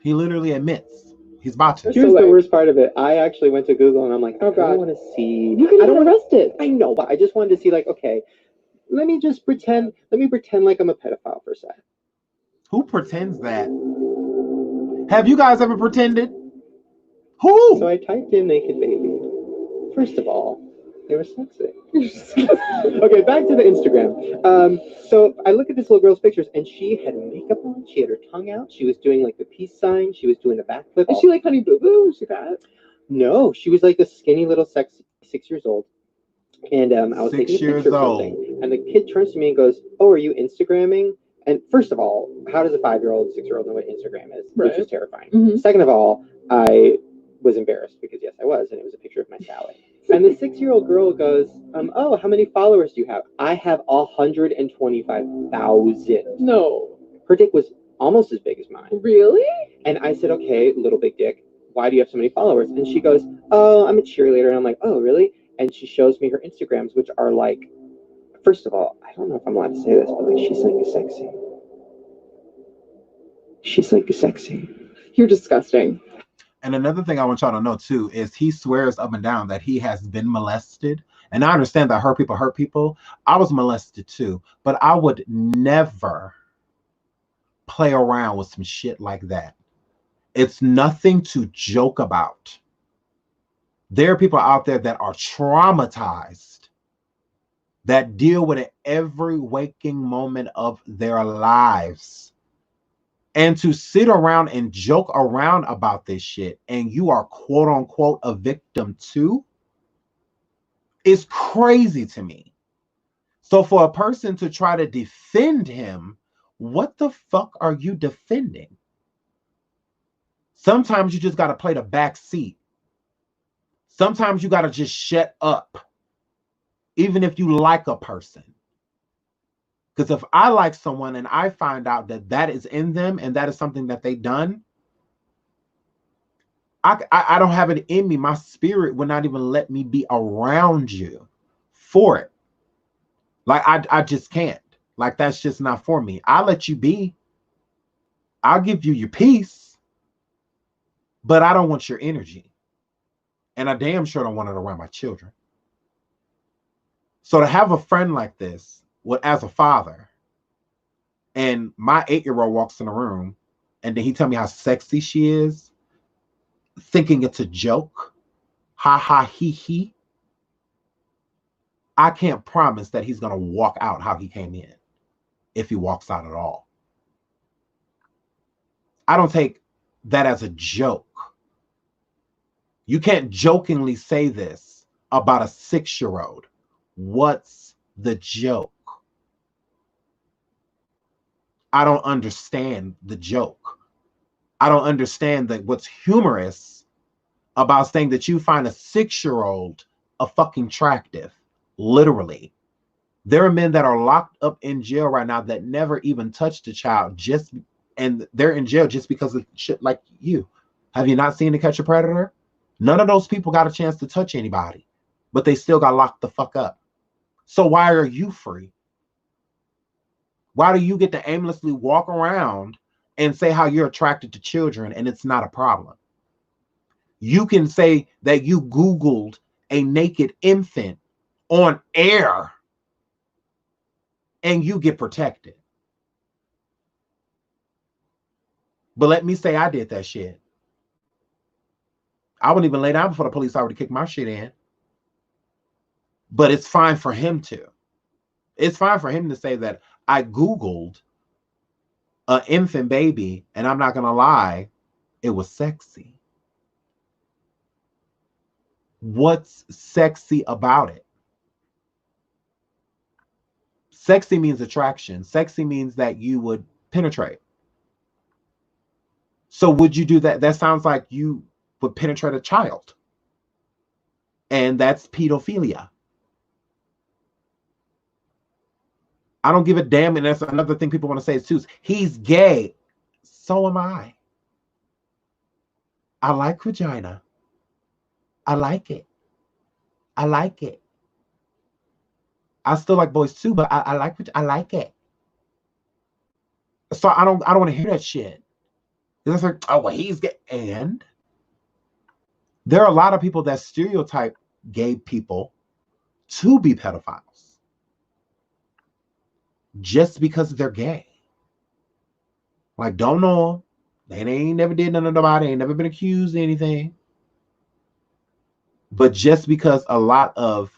He literally admits he's about to. Here's the worst part of it. I actually went to Google and I'm like, oh God, I want to see. You can get arrested. I know, but I just wanted to see, like, okay, let me pretend like I'm a pedophile for a second. Who pretends that? Have you guys ever pretended? Who? So I typed in naked baby. First of all, they were sexy. Okay, back to the Instagram. So I look at this little girl's pictures, and she had makeup on. She had her tongue out. She was doing like the peace sign. She was doing the backflip. Is she like Honey Boo Boo? Is she that? No, she was like a skinny little sexy 6 years old. And I was taking a picture of something, and the kid turns to me and goes, "Oh, are you Instagramming?" And first of all, how does a 5-year-old, 6-year-old know what Instagram is? Right. Which is terrifying. Mm-hmm. Second of all, I was embarrassed because yes, I was, and it was a picture of my salad. And the 6-year-old girl goes, "Oh, how many followers do you have?" I have 125,000. No. Her dick was almost as big as mine. Really? And I said, okay, little big dick, why do you have so many followers? And she goes, oh, I'm a cheerleader. And I'm like, oh, really? And she shows me her Instagrams, which are like, first of all, I don't know if I'm allowed to say this, but like, she's like sexy. She's like sexy. You're disgusting. And another thing I want y'all to know too is he swears up and down that he has been molested. And I understand that hurt people. I was molested too, but I would never play around with some shit like that. It's nothing to joke about. There are people out there that are traumatized, that deal with it every waking moment of their lives. And to sit around and joke around about this shit and you are quote unquote a victim too is crazy to me. So for a person to try to defend him, what the fuck are you defending? Sometimes you just got to play the back seat. Sometimes you got to just shut up, even if you like a person. Because if I like someone and I find out that that is in them and that is something that they've done, I don't have it in me. My spirit would not even let me be around you for it. Like, I just can't. Like, that's just not for me. I'll let you be. I'll give you your peace. But I don't want your energy. And I damn sure don't want it around my children. So to have a friend like this, as a father, and my 8-year-old walks in the room, and then he tell me how sexy she is, thinking it's a joke, ha ha he he, I can't promise that he's gonna walk out how he came in, if he walks out at all. I don't take that as a joke. You can't jokingly say this about a 6-year-old. What's the joke? I don't understand the joke. I don't understand that what's humorous about saying that you find a 6-year-old a fucking attractive. Literally. There are men that are locked up in jail right now that never even touched a child, and they're in jail just because of shit like you. Have you not seen To Catch a Predator? None of those people got a chance to touch anybody, but they still got locked the fuck up. So why are you free? Why do you get to aimlessly walk around and say how you're attracted to children and it's not a problem? You can say that you Googled a naked infant on air and you get protected. But let me say I did that shit. I wouldn't even lay down before the police already kicked my shit in. But it's fine for him to. It's fine for him to say that I Googled an infant baby, and I'm not going to lie, it was sexy. What's sexy about it? Sexy means attraction. Sexy means that you would penetrate. So would you do that? That sounds like you would penetrate a child. And that's pedophilia. I don't give a damn. And that's another thing people want to say is too. He's gay. So am I. I like vagina. I like it. I like it. I still like boys too, but I like it. So I don't want to hear that shit. It's like, oh well, he's gay. And there are a lot of people that stereotype gay people to be pedophiles just because they're gay. Like, don't know them. They ain't never did nothing to nobody, ain't never been accused of anything. But just because a lot of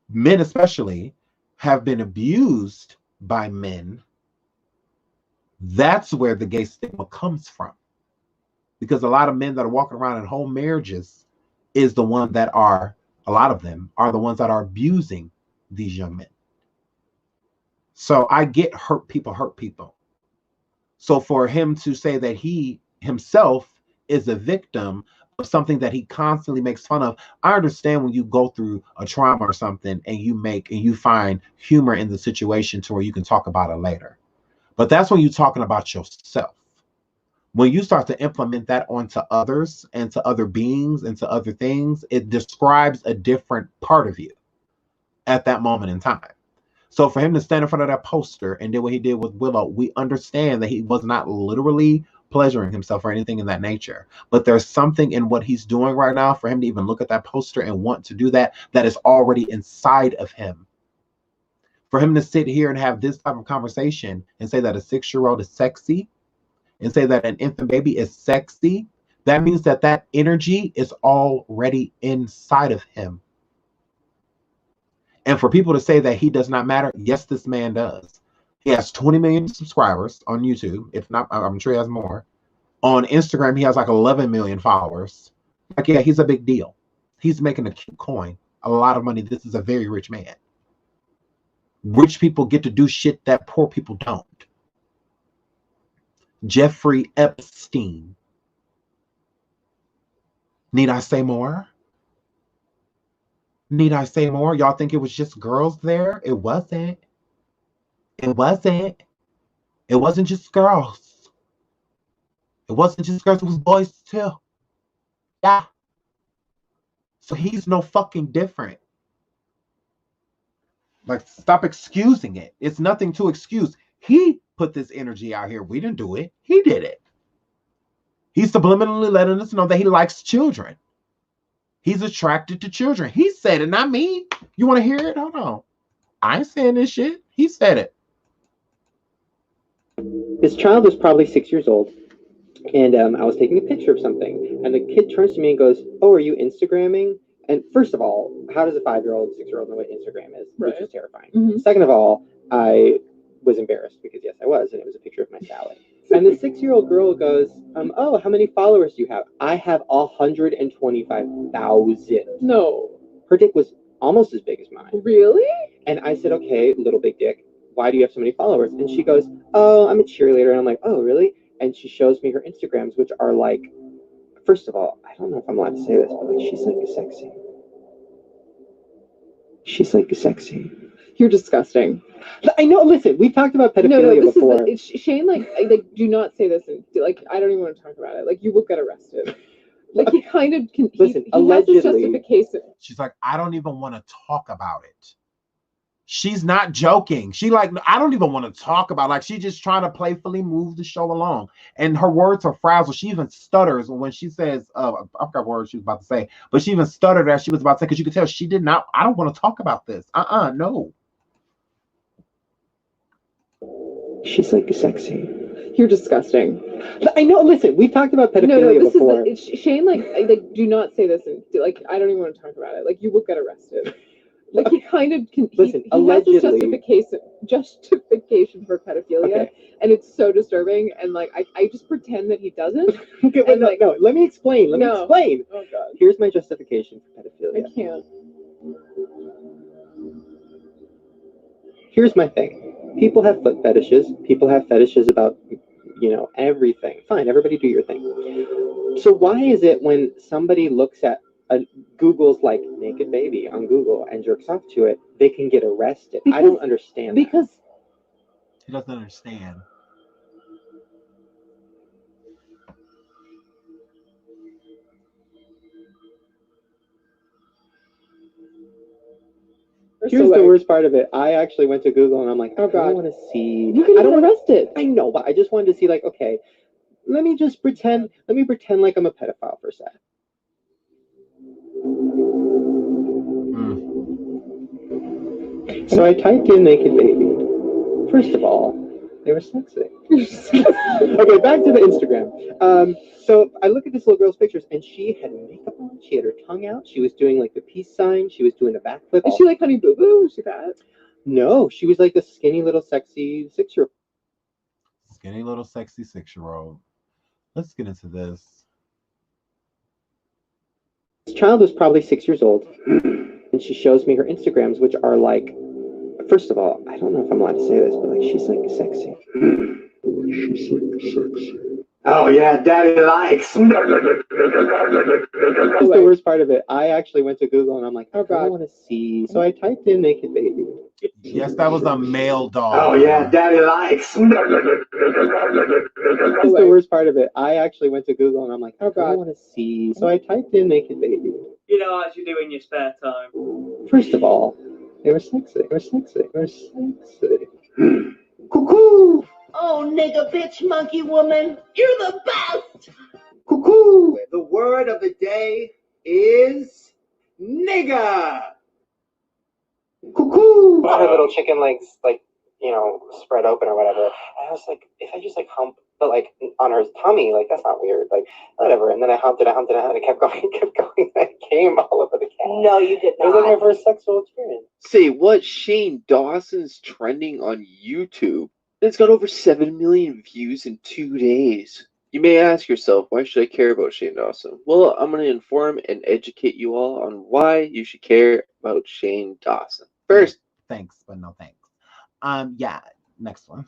men especially have been abused by men, that's where the gay stigma comes from. Because a lot of men that are walking around in home marriages is the one that are, a lot of them are the ones that are abusing these young men. So I get hurt people. So for him to say that he himself is a victim of something that he constantly makes fun of, I understand when you go through a trauma or something and you find humor in the situation to where you can talk about it later. But that's when you're talking about yourself. When you start to implement that onto others and to other beings and to other things, it describes a different part of you at that moment in time. So for him to stand in front of that poster and do what he did with Willow, we understand that he was not literally pleasuring himself or anything in that nature. But there's something in what he's doing right now for him to even look at that poster and want to do that, that is already inside of him. For him to sit here and have this type of conversation and say that a 6-year-old is sexy and say that an infant baby is sexy, that means that that energy is already inside of him. And for people to say that he does not matter, yes, this man does. He has 20 million subscribers on YouTube. If not, I'm sure he has more. On Instagram, he has like 11 million followers. Like, yeah, he's a big deal. He's making a cute coin, a lot of money. This is a very rich man. Rich people get to do shit that poor people don't. Jeffrey Epstein. Need I say more? Need I say more? Y'all think it was just girls there? It wasn't. It wasn't. It wasn't just girls. It wasn't just girls. It was boys too. Yeah. So he's no fucking different. Like, stop excusing it. It's nothing to excuse. He put this energy out here. We didn't do it. He did it. He's subliminally letting us know that he likes children. He's attracted to children. He said it, not me. You want to hear it? Hold on. I ain't saying this shit. He said it. This child was probably 6 years old, and I was taking a picture of something, and the kid turns to me and goes, "Oh, are you Instagramming?" And first of all, how does a 5-year-old, 6-year-old know what Instagram is? Right. Which is terrifying. Mm-hmm. Second of all, I was embarrassed because yes, I was, and it was a picture of my salad. And the 6-year-old girl goes, "Oh, how many followers do you have?" "I have 125,000. No. Her dick was almost as big as mine. Really? And I said, "Okay, little big dick, why do you have so many followers?" And she goes, "Oh, I'm a cheerleader." And I'm like, "Oh, really?" And she shows me her Instagrams, which are like, first of all, I don't know if I'm allowed to say this, but like, she's like sexy. She's like sexy. You're disgusting. I know. Listen, we've talked about pedophilia before. Shane, like, do not say this. Like, I don't even want to talk about it. Like, you will get arrested. Like, he kind of can. Listen, he allegedly. Has this justification. She's like, I don't even want to talk about it. She's not joking. She like, I don't even want to talk about, like, she's just trying to playfully move the show along. And her words are frazzled. She even stutters when she says, I forgot what word she was about to say, but she even stuttered as she was about to say, because you could tell she did not, I don't want to talk about this. No. She's like sexy. You're disgusting. I know. Listen, we've talked about pedophilia this before. is Shane. Like, do not say this. And like, I don't even want to talk about it. Like, you will get arrested. Like, he kind of can. Listen, he allegedly, has a justification for okay. pedophilia, and it's so disturbing. And like, I just pretend that he doesn't. Okay, but no. Let me explain. Let me explain. Oh God. Here's my justification for pedophilia. I can't. Here's my thing. People have foot fetishes. People have fetishes about, everything. Fine, everybody do your thing. So why is it when somebody looks at Google's like naked baby on Google and jerks off to it, they can get arrested? I don't understand. Because he doesn't understand. Here's the worst part of it. I actually went to Google and I'm like, oh God, I want to see. You can get arrested. I know, but I just wanted to see, like, okay, let me pretend like I'm a pedophile for a sec. So I typed in naked baby. First of all, they were sexy. Okay, back to the Instagram. So I look at this little girl's pictures, and she had makeup on. She had her tongue out. She was doing like the peace sign. She was doing a backflip. Is she like Honey Boo Boo? Is she that? No, she was like a skinny little sexy 6-year-old. Skinny little sexy 6-year-old. Let's get into this. This child was probably 6 years old, and she shows me her Instagrams, which are like, first of all, I don't know if I'm allowed to say this, but like, she's like sexy. She's like sexy. Oh yeah, daddy likes. That's the worst part of it. I actually went to Google and I'm like, oh God, I want to see. So I typed in naked baby. Yes, that was a male dog. Oh yeah, daddy likes. That's the worst part of it. I actually went to Google and I'm like, oh God, I want to see. So I typed in naked baby. You know what you do in your spare time? First of all, they were sexy. They were sexy. They were sexy. Cuckoo! Oh, nigga, bitch, monkey woman, you're the best! Cuckoo! The word of the day is nigga. Cuckoo! Her little chicken legs, like, spread open or whatever. And I was like, if I just like hump, but like on her tummy, like that's not weird, like whatever. And then I humped it, and it kept going, and I came all over the cat. No, you did not. It was like my first sexual experience. Say what? Shane Dawson's trending on YouTube. It's got over 7 million views in 2 days. You may ask yourself, why should I care about Shane Dawson? Well, I'm going to inform and educate you all on why you should care about Shane Dawson. First, thanks, but no thanks. Yeah, next one.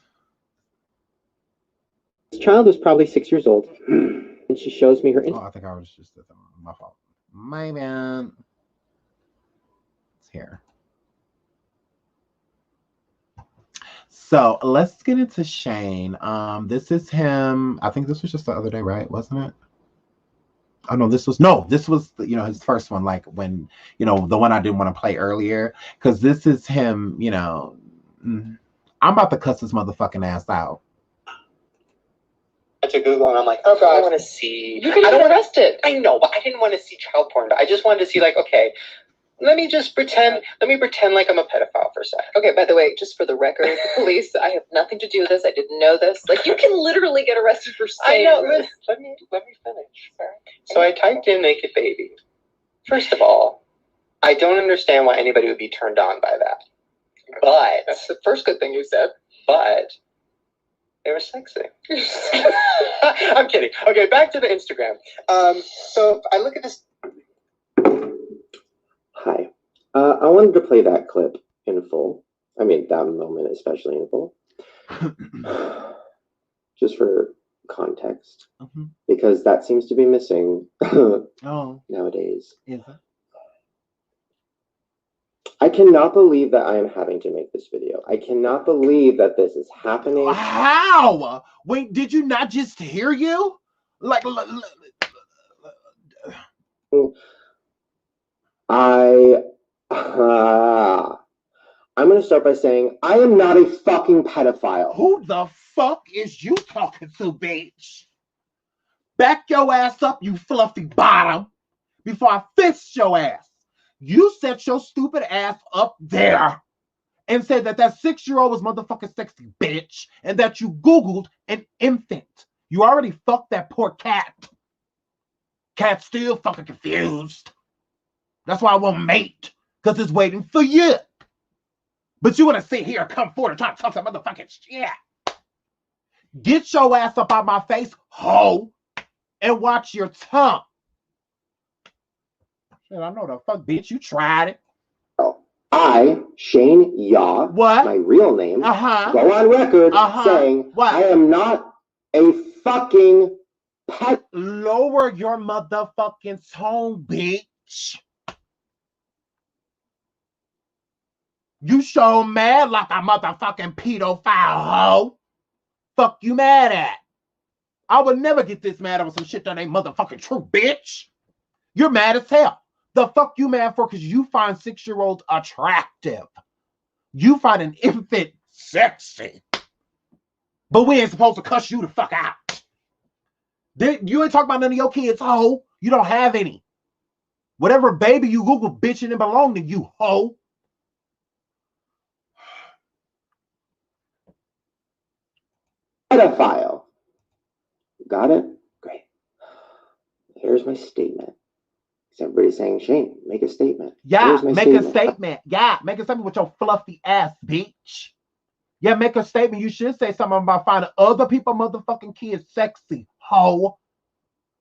This child was probably 6 years old, and she shows me her. I think I was just my fault. My bad. It's here. So let's get into Shane. This is him. I think this was just the other day, right? Wasn't it? Oh no, this was his first one, like when, the one I didn't want to play earlier, because this is him, I'm about to cuss this motherfucking ass out. To Google and I'm like, oh God, I want to see. You can get arrested. I know, but I didn't want to see child porn. I just wanted to see, like, okay, let me pretend like I'm a pedophile for a sec. Okay, by the way, just for the record, the police, I have nothing to do with this. I didn't know this. Like, you can literally get arrested for saying I know, let me finish. So I typed in naked baby. First of all, I don't understand why anybody would be turned on by that. But that's the first good thing you said. But they were sexy. I'm kidding. Okay, back to the Instagram. So I look at this. Hi. I wanted to play that clip in full. I mean, that moment especially in full. Just for context. Mm-hmm. Because that seems to be missing nowadays. Is it? I cannot believe that I am having to make this video. I cannot believe that this is happening. How? Wait, did you not just hear you? Like, I'm I'm going to start by saying I am not a fucking pedophile. Who the fuck is you talking to, bitch? Back your ass up, you fluffy bottom, before I fist your ass. You set your stupid ass up there and said that 6-year-old was motherfucking sexy, bitch, and that you Googled an infant. You already fucked that poor cat. Cat's still fucking confused. That's why I won't mate, because it's waiting for you. But you want to sit here and come forward and try to talk some motherfucking shit. Get your ass up out my face, hoe, and watch your tongue. Shit, I know the fuck, bitch. You tried it. I, Shane Yaw, my real name, go on record saying I am not a fucking pet. Lower your motherfucking tone, bitch. You so mad like a motherfucking pedophile hoe. Fuck you mad at? I would never get this mad over some shit that ain't motherfucking true, bitch. You're mad as hell. The fuck you mad for? Because you find 6-year-olds attractive. You find an infant sexy. But we ain't supposed to cuss you the fuck out. You ain't talking about none of your kids, hoe. You don't have any. Whatever baby you Google, bitch, it didn't belong to you, hoe. Pedophile. Got it? Great. Here's my statement. Everybody's saying, Shane, make a statement. Yeah, make a statement. Yeah, make a statement with your fluffy ass, bitch. Yeah, make a statement. You should say something about finding other people motherfucking kids sexy, hoe.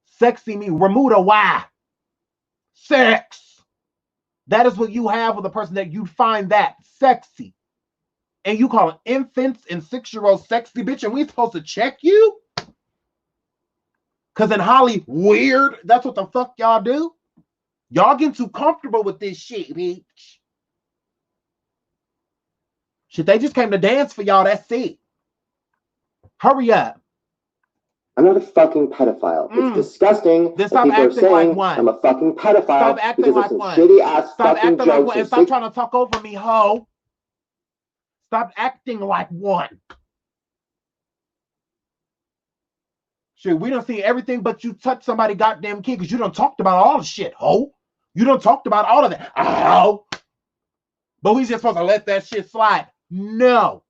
Sexy me. Remove the Y. Sex. That is what you have with a person that you find that sexy. And you call infants and 6-year-olds sexy, bitch, and we supposed to check you? Because in Holly, weird, that's what the fuck y'all do? Y'all getting too comfortable with this shit, bitch. Shit, they just came to dance for y'all, that's it. Hurry up. I'm not a fucking pedophile. It's disgusting that people are saying I'm a fucking pedophile. Stop acting like one. Shitty ass Stop fucking acting jokes. like one and stop trying to talk over me, hoe. Stop acting like one. Shit, we done see everything but you touch somebody goddamn kid because you done talked about all the shit, hoe. You done talked about all of that, hoe. But we just supposed to let that shit slide. No.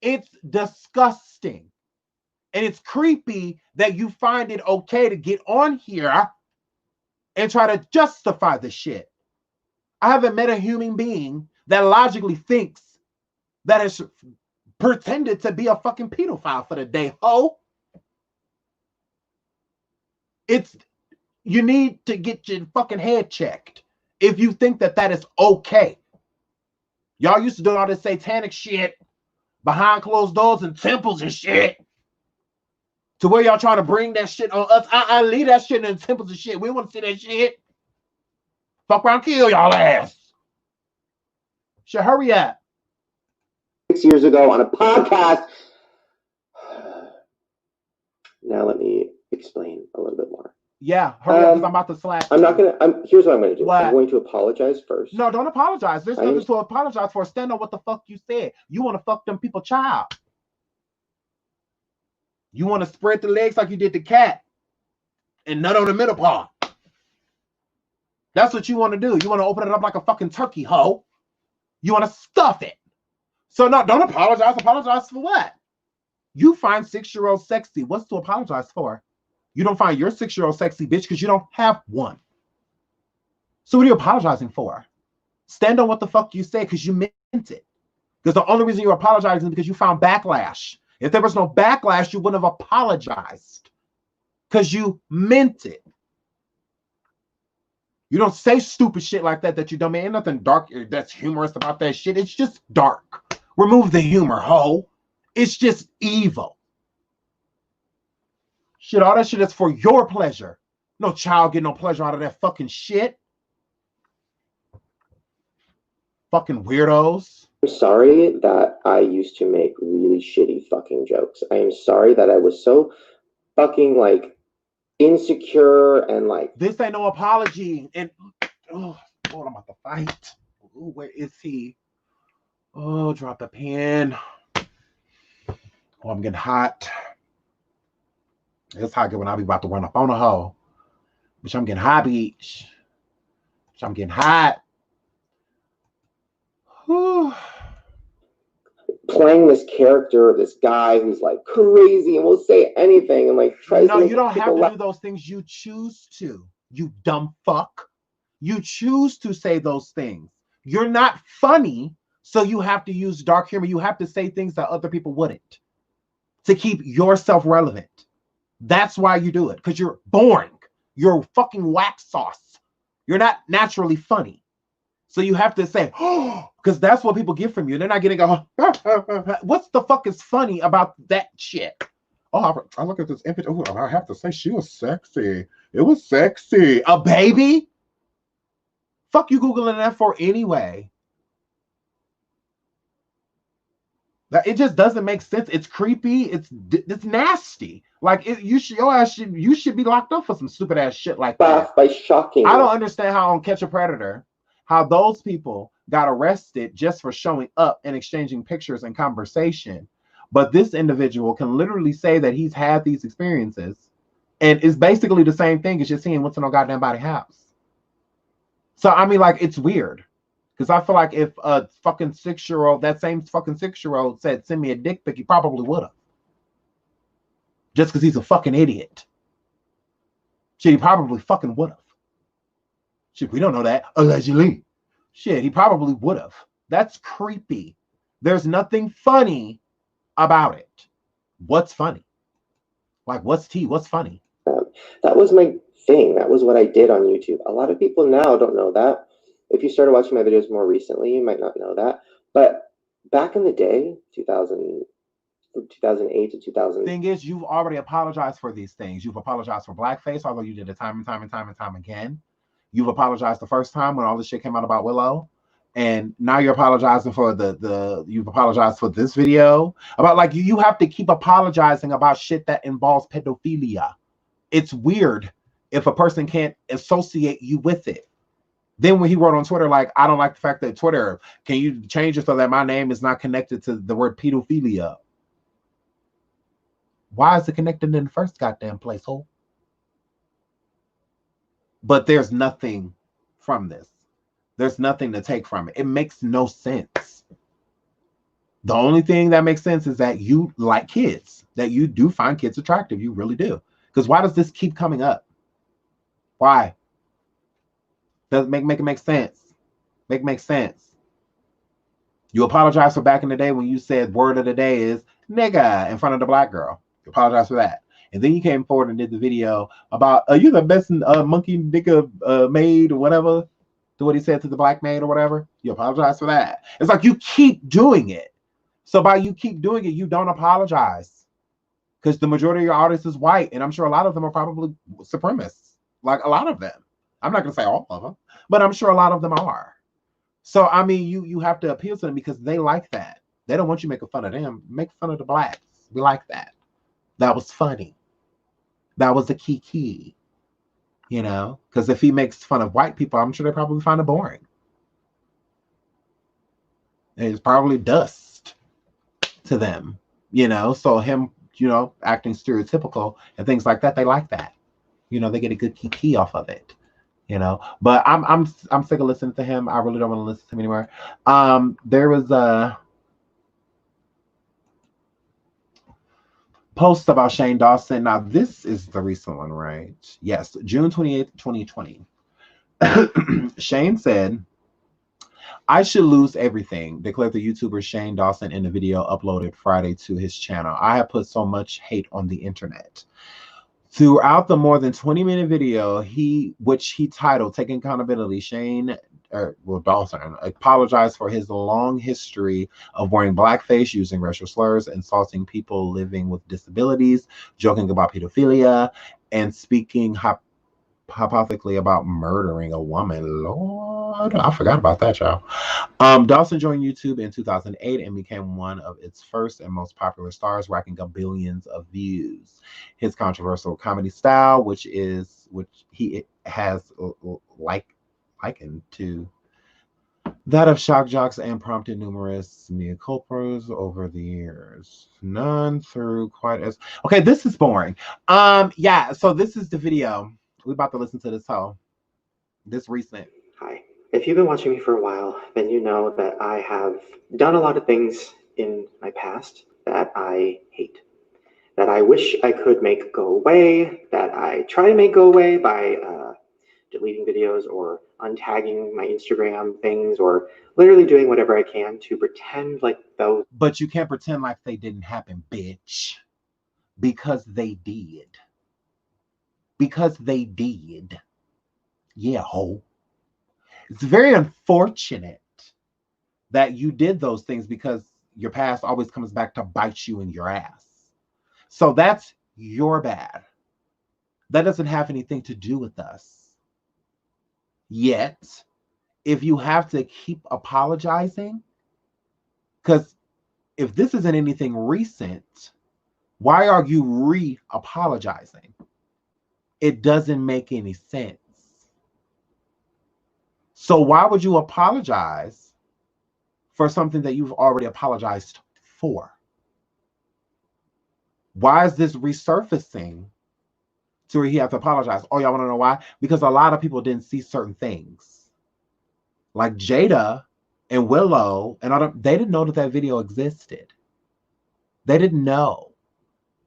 It's disgusting. And it's creepy that you find it okay to get on here and try to justify the shit. I haven't met a human being that logically thinks that is pretended to be a fucking pedophile for the day, ho. You need to get your fucking head checked if you think that that is okay. Y'all used to do all this satanic shit behind closed doors and temples and shit. To where y'all trying to bring that shit on us. I leave that shit in the temples and shit. We want to see that shit. Fuck around, kill y'all ass. Shit, hurry up. 6 years ago on a podcast. Now let me explain a little bit more. Yeah, hurry up because I'm about to slap. I'm not gonna. Here's what I'm gonna do. What? I'm going to apologize first. No, don't apologize. There's nothing to apologize for. Stand on what the fuck you said. You want to fuck them people child. You want to spread the legs like you did the cat and nut on the middle part. That's what you want to do. You want to open it up like a fucking turkey, hoe. You want to stuff it. So no, don't apologize. Apologize for what? You find 6-year-olds sexy. What's to apologize for? You don't find your 6-year-old sexy, bitch, because you don't have one. So what are you apologizing for? Stand on what the fuck you say because you meant it. Because the only reason you're apologizing is because you found backlash. If there was no backlash, you wouldn't have apologized. Because you meant it. You don't say stupid shit like that you don't mean. Ain't nothing dark that's humorous about that shit. It's just dark. Remove the humor, ho. It's just evil. Shit, all that shit is for your pleasure. No child getting no pleasure out of that fucking shit. Fucking weirdos. I'm sorry that I used to make really shitty fucking jokes. I am sorry that I was so fucking like insecure and like. This ain't no apology. And oh, I'm about to fight. Ooh, where is he? Oh, drop the pen. Oh, I'm getting hot. It's hot when I be about to run up on a hoe. Bitch, I'm getting hot, bitch. Bitch, I'm getting hot. Whew. Playing this character, this guy who's like crazy and will say anything and like tries to No, make you don't have to laugh. do those things. You choose to. You dumb fuck. You choose to say those things. You're not funny, so you have to use dark humor. You have to say things that other people wouldn't to keep yourself relevant. That's why you do it, because you're boring. You're fucking wax sauce. You're not naturally funny. So you have to say, oh, because that's what people get from you. They're not getting go, what's the fuck is funny about that shit? Oh, I look at this image. Oh, I have to say she was sexy. It was sexy. A baby? Fuck you Googling that for anyway. It just doesn't make sense. It's creepy. It's nasty. Like you should be locked up for some stupid ass shit like that. By shocking. I don't understand how on Catch a Predator, how those people got arrested just for showing up and exchanging pictures and conversation. But this individual can literally say that he's had these experiences, and it's basically the same thing as just seeing what's in a goddamn body house. So I mean, like, it's weird. Because I feel like if a fucking 6-year-old, that same fucking 6-year-old said, send me a dick pic, he probably would have. Just because he's a fucking idiot. Shit, he probably fucking would have. Shit, we don't know that. Allegedly. Shit, he probably would have. That's creepy. There's nothing funny about it. What's funny? Like, what's tea? What's funny? That was my thing. That was what I did on YouTube. A lot of people now don't know that. If you started watching my videos more recently, you might not know that. But back in the day, 2008 to 2000. Thing is, you've already apologized for these things. You've apologized for blackface, although you did it time and time again. You've apologized the first time when all this shit came out about Willow. And now you're apologizing for you've apologized for this video. About, like, you have to keep apologizing about shit that involves pedophilia. It's weird if a person can't associate you with it. Then when he wrote on Twitter, like, I don't like the fact that Twitter, can you change it so that my name is not connected to the word pedophilia? Why is it connected in the first goddamn place, ho? But there's nothing from this. There's nothing to take from it. It makes no sense. The only thing that makes sense is that you like kids, that you do find kids attractive. You really do. Because why does this keep coming up? Why? Doesn't make it make sense. Make sense. You apologize for back in the day when you said word of the day is nigga in front of the black girl. You apologize for that. And then you came forward and did the video about, are you the best monkey nigga maid or whatever? To what he said to the black maid or whatever. You apologize for that. It's like you keep doing it. So by you keep doing it, you don't apologize. Because the majority of your audience is white. And I'm sure a lot of them are probably supremacists. Like a lot of them. I'm not going to say all of them, but I'm sure a lot of them are. So, I mean, you have to appeal to them because they like that. They don't want you making fun of them. Make fun of the blacks. We like that. That was funny. That was a key. You know? Because if he makes fun of white people, I'm sure they probably find it boring. It's probably dust to them. You know? So him, you know, acting stereotypical and things like that, they like that. You know, they get a good key off of it. You know, but I'm sick of listening to him. I really don't want to listen to him anymore. There was a post about Shane Dawson. Now, this is the recent one, right? Yes, June 28th, 2020. Shane said, I should lose everything, declared the YouTuber Shane Dawson in a video uploaded Friday to his channel. I have put so much hate on the internet. Throughout the more than 20-minute video, which he titled Taking Accountability, Dawson apologized for his long history of wearing blackface, using racial slurs, insulting people living with disabilities, joking about pedophilia, and speaking hypothetically about murdering a woman. Lord, I forgot about that, y'all. Dawson joined YouTube in 2008 and became one of its first and most popular stars, racking up billions of views. His controversial comedy style, which he has likened to that of shock jocks and prompted numerous mea culpas over the years. None through quite as okay. This is boring. Yeah. So this is the video. We're about to listen to this whole this recent. Hi. If you've been watching me for a while, then you know that I have done a lot of things in my past that I hate, that I wish I could make go away, that I try to make go away by deleting videos or untagging my Instagram things or literally doing whatever I can to pretend like those. But you can't pretend like they didn't happen, bitch. Because they did. Because they did. Yeah, ho. It's very unfortunate that you did those things because your past always comes back to bite you in your ass. So that's your bad. That doesn't have anything to do with us. Yet, if you have to keep apologizing, because if this isn't anything recent, why are you re-apologizing? It doesn't make any sense. So why would you apologize for something that you've already apologized for? Why is this resurfacing to where he has to apologize? Oh, y'all want to know why? Because a lot of people didn't see certain things. Like Jada and Willow and other, they didn't know that that video existed. They didn't know.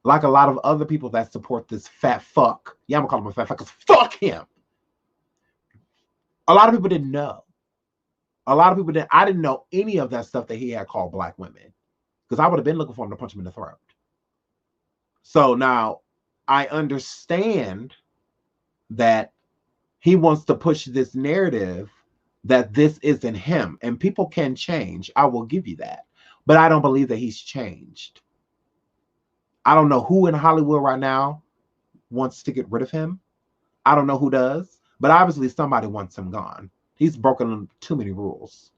Like a lot of other people that support this fat fuck. Yeah, I'm gonna call him a fat fuck because fuck him. A lot of people didn't know. A lot of people didn't. I didn't know any of that stuff that he had called black women because I would have been looking for him to punch him in the throat. So now I understand that he wants to push this narrative that this isn't him, and people can change. I will give you that, but I don't believe that he's changed. I don't know who in Hollywood right now wants to get rid of him. I don't know who does, but obviously somebody wants him gone. He's broken too many rules.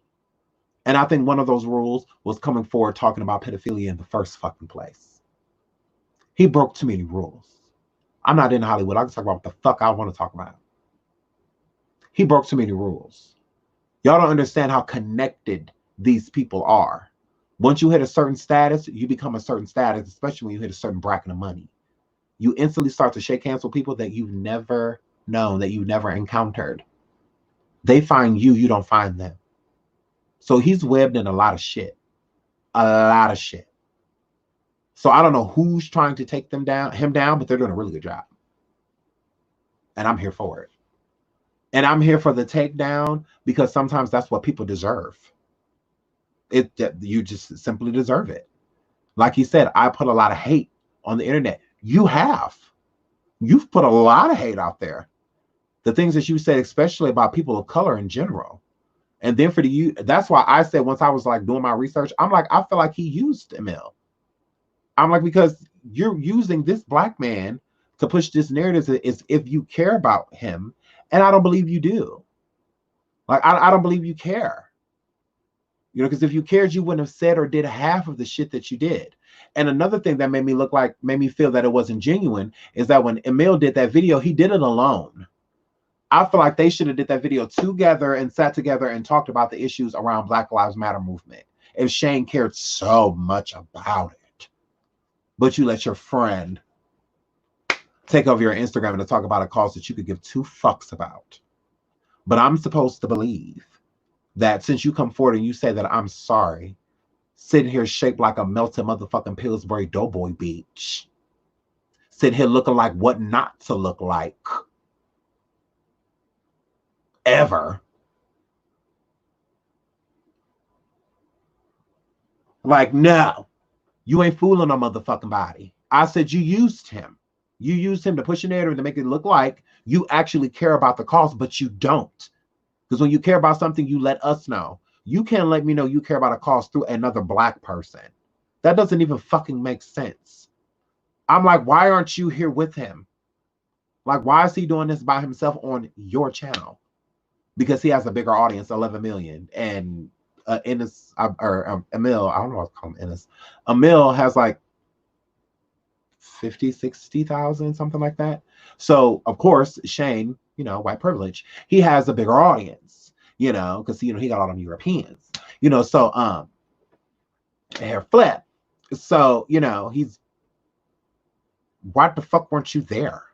And I think one of those rules was coming forward talking about pedophilia in the first fucking place. He broke too many rules. I'm not in Hollywood. I can talk about what the fuck I want to talk about. He broke too many rules. Y'all don't understand how connected these people are. Once you hit a certain status, you become a certain status, especially when you hit a certain bracket of money. You instantly start to shake hands with people that you've never known, that you've never encountered. They find you, you don't find them. So he's webbed in a lot of shit. A lot of shit. So I don't know who's trying to take him down, but they're doing a really good job. And I'm here for it. And I'm here for the takedown because sometimes that's what people deserve. You just simply deserve it. Like he said, I put a lot of hate on the internet. You have. You've put a lot of hate out there. The things that you said, especially about people of color in general. And then that's why I said once I was like doing my research, I'm like, I feel like he used Emile. I'm like, because you're using this black man to push this narrative as if you care about him. And I don't believe you do. Like, I don't believe you care. You know, because if you cared, you wouldn't have said or did half of the shit that you did. And another thing that made me feel that it wasn't genuine is that when Emile did that video, he did it alone. I feel like they should have did that video together and sat together and talked about the issues around Black Lives Matter movement. If Shane cared so much about it, but you let your friend take over your Instagram to talk about a cause that you could give two fucks about. But I'm supposed to believe that since you come forward and you say that I'm sorry, sitting here shaped like a melted motherfucking Pillsbury Doughboy bitch, sitting here looking like what not to look like ever. Like, no, you ain't fooling no motherfucking body. I said you used him. You used him to push a narrative to make it look like you actually care about the cause, but you don't. Because when you care about something, you let us know. You can't let me know you care about a cause through another black person. That doesn't even fucking make sense. I'm like, why aren't you here with him? Like, why is he doing this by himself on your channel? Because he has a bigger audience, 11 million. And Ennis, or Emile, I don't know what to call him, Ennis. Emile has like 50, 60,000, something like that. So, of course, Shane, you know, white privilege, he has a bigger audience. you know, because you know he got all them Europeans, you know. So hair flip. So you know he's. Why the fuck weren't you there?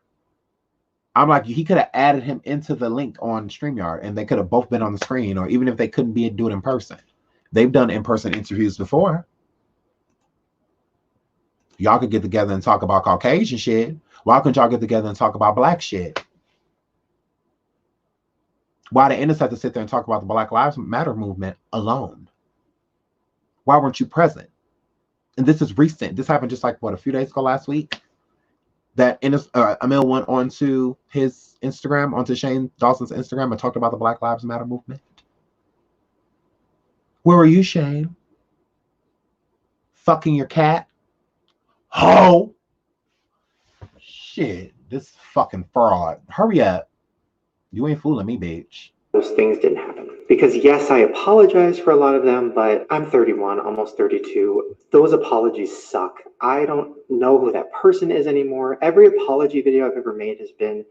I'm like, he could have added him into the link on StreamYard, and they could have both been on the screen, or even if they couldn't do it in person, they've done in-person interviews before. Y'all could get together and talk about Caucasian shit. Why couldn't y'all get together and talk about black shit? Why did Ennis have to sit there and talk about the Black Lives Matter movement alone? Why weren't you present? And this is recent. This happened just like, what, a few days ago last week? That Ennis, Emile went onto his Instagram, onto Shane Dawson's Instagram, and talked about the Black Lives Matter movement. Where were you, Shane? Fucking your cat? Ho! Shit, this fucking fraud. Hurry up. You ain't fooling me, bitch. Those things didn't happen. Because yes, I apologize for a lot of them, but I'm 31, almost 32. Those apologies suck. I don't know who that person is anymore. Every apology video I've ever made has been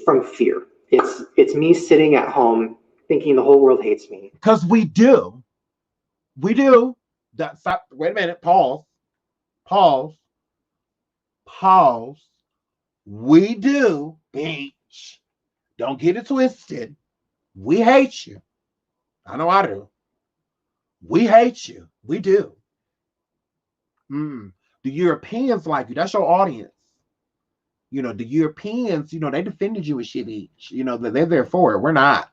from fear. It's me sitting at home thinking the whole world hates me. Because we do. We do. Stop. Wait a minute. Pause. Pause. Pause. We do, bitch. Don't get it twisted. We hate you. I know I do. We hate you. We do. The Europeans like you. That's your audience. You know, the Europeans, you know, they defended you with shit each. You know, they're there for it. We're not.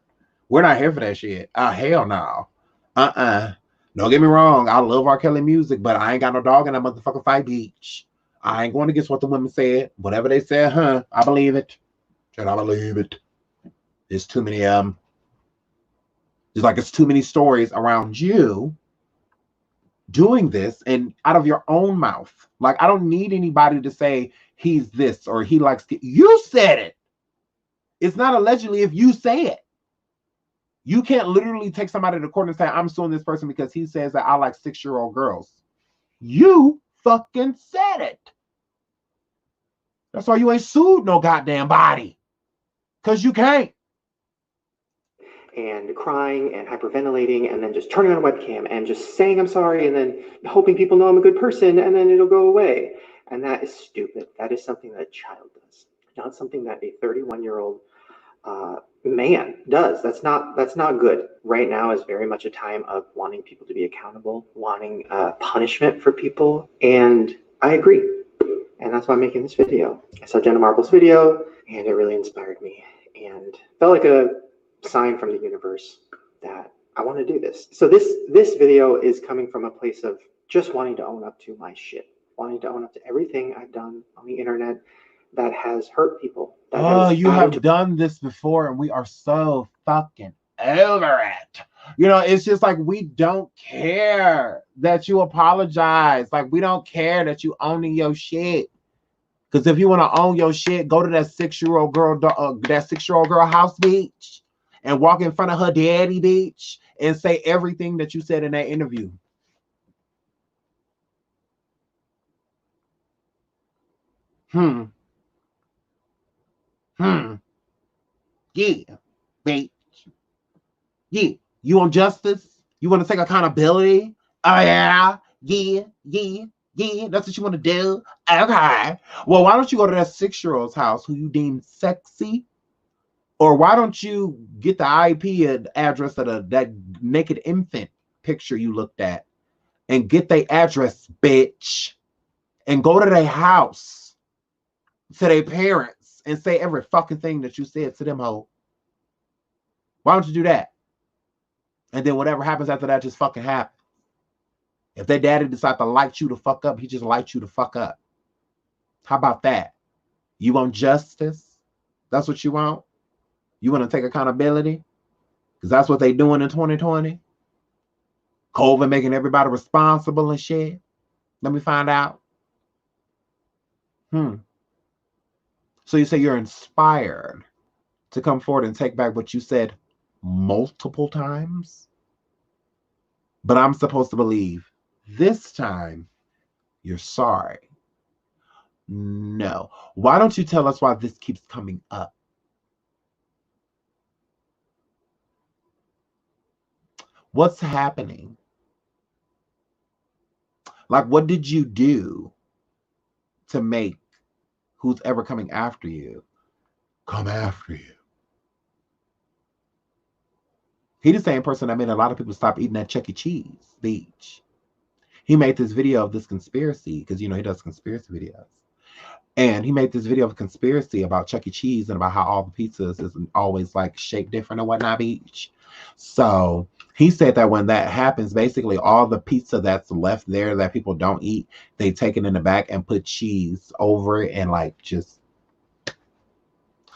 We're not here for that shit. Hell no. Don't get me wrong. I love R. Kelly music, but I ain't got no dog in that motherfucking fight, bitch. I ain't going against what the women said. Whatever they said, I believe it. And I believe it. There's too many It's like it's too many stories around you doing this and out of your own mouth. Like, I don't need anybody to say he's this or he likes to. You said it. It's not allegedly if you say it. You can't literally take somebody to court and say, I'm suing this person because he says that I like 6-year-old girls. You fucking said it. That's why you ain't sued no goddamn body. Because you can't. And crying and hyperventilating and then just turning on a webcam and just saying I'm sorry and then hoping people know I'm a good person and then it'll go away. And that is stupid. That is something that a child does, not something that a 31-year-old man does. That's not good. Right now is very much a time of wanting people to be accountable, wanting punishment for people, and I agree. And that's why I'm making this video. I saw Jenna Marbles' video and it really inspired me and felt like a sign from the universe that I want to do this. So this video is coming from a place of just wanting to own up to my shit, wanting to own up to everything I've done on the internet that has hurt people. You have done this before and we are so fucking over it. You know, it's just like, we don't care that you apologize. Like, we don't care that you owning your shit. Because if you want to own your shit, go to that 6-year-old girl house, bitch, and walk in front of her daddy, bitch, and say everything that you said in that interview. Yeah, bitch. Yeah. You want justice? You want to take accountability? Oh, yeah. That's what you want to do? Okay. Well, why don't you go to that 6-year-old's house who you deem sexy? Or why don't you get the IP address of that naked infant picture you looked at and get their address, bitch, and go to their house, to their parents, and say every fucking thing that you said to them, ho. Why don't you do that? And then whatever happens after that just fucking happens. If their daddy decide to light you the fuck up, he just lights you the fuck up. How about that? You want justice? That's what you want? You want to take accountability? Because that's what they doing in 2020. COVID making everybody responsible and shit. Let me find out. So you say you're inspired to come forward and take back what you said multiple times? But I'm supposed to believe this time you're sorry. No. Why don't you tell us why this keeps coming up? What's happening? Like, what did you do to make who's ever coming after you come after you? He the same person that made a lot of people stop eating at Chuck E. Cheese Beach. He made this video of this conspiracy because, you know, he does conspiracy videos. And he made this video of a conspiracy about Chuck E. Cheese and about how all the pizzas is always like shaped different and whatnot Beach. So he said that when that happens, basically all the pizza that's left there that people don't eat, they take it in the back and put cheese over it and like just.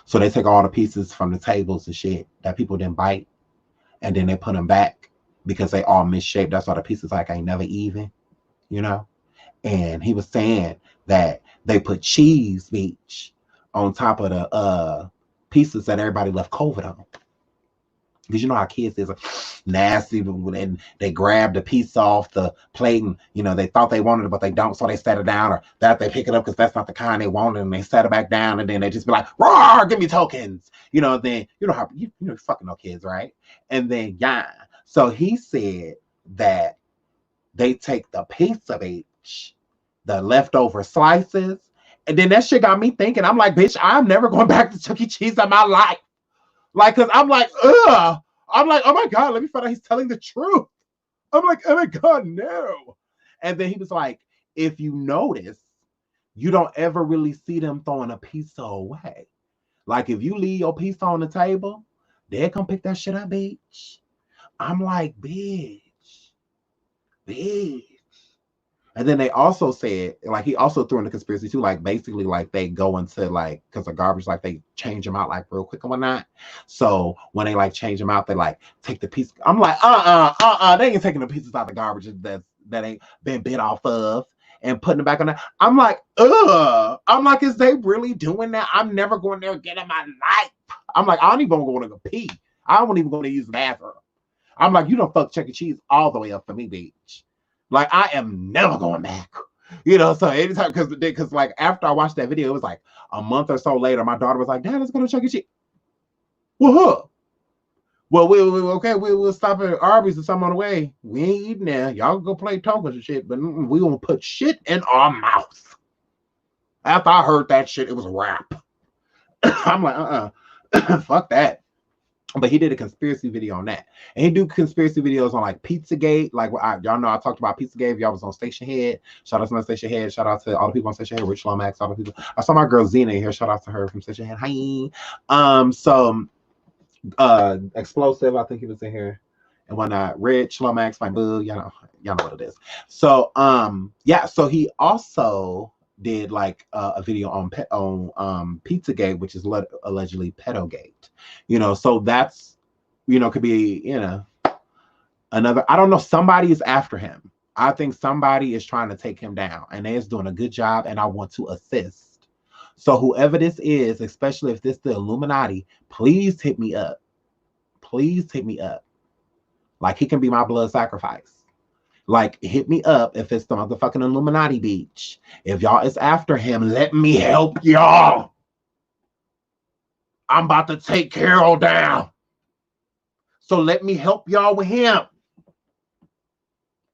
So they take all the pieces from the tables and shit that people didn't bite and then they put them back because they all misshaped. That's why the pieces like ain't never even, you know? And he was saying that they put cheese Beach on top of the pieces that everybody left COVID on. Because you know how kids is nasty and they grab the piece off the plate and, you know, they thought they wanted it, but they don't, so they set it down, or that they pick it up because that's not the kind they wanted and they set it back down and then they just be like, roar, give me tokens. You know, then, you know how, you know, fucking no kids, right? And then, yeah. So he said that they take the pizza Beach, the leftover slices, and then that shit got me thinking. I'm like, bitch, I'm never going back to Chuck E. Cheese in my life. Like, cause I'm like, ugh. I'm like, oh my God, let me find out he's telling the truth. I'm like, oh my God, no. And then he was like, if you notice, you don't ever really see them throwing a pizza away. Like, if you leave your pizza on the table, they'll come pick that shit up, bitch. I'm like, bitch. And then they also said, like, he also threw in the conspiracy too, like, basically, like, they go into, like, because the garbage, like, they change them out, like, real quick and whatnot. So when they, like, change them out, they, like, take the piece. I'm like, they ain't taking the pieces out of the garbage that ain't been bit off of and putting it back on there. I'm like, ugh. I'm like, is they really doing that? I'm never going there again in my life. I'm like, I don't even want to go pee. I don't even going to use the bathroom. I'm like, you don't fuck Chuck E. Cheese all the way up for me, bitch. Like, I am never going back. You know, so anytime, because like, after I watched that video, it was like a month or so later, my daughter was like, Dad, let's go to Chuck E. Cheese. Well, huh? Well, we'll stop at Arby's or something on the way. We ain't eating there. Y'all go play tokens and shit, but we gonna put shit in our mouth. After I heard that shit, it was a wrap. I'm like, fuck that. But he did a conspiracy video on that. And he do conspiracy videos on like Pizzagate. Like, y'all know I talked about Pizzagate. If y'all was on Station Head, shout out to my Station Head. Shout out to all the people on Station Head. Rich Lomax, all the people. I saw my girl Zena here. Shout out to her from Station Head. Hi. Explosive, I think he was in here. And whatnot. Rich Lomax, my boo. Y'all know what it is. So, yeah. So he also did like a video on Pizzagate, which is allegedly Pedogate. You know, so that's, you know, could be, you know, another, I don't know, somebody is after him. I think somebody is trying to take him down and they is doing a good job and I want to assist. So whoever this is, especially if this is the Illuminati, please hit me up. Please hit me up. Like, he can be my blood sacrifice. Like, hit me up if it's the motherfucking Illuminati Beach. If y'all is after him, let me help y'all. I'm about to take Carol down. So let me help y'all with him.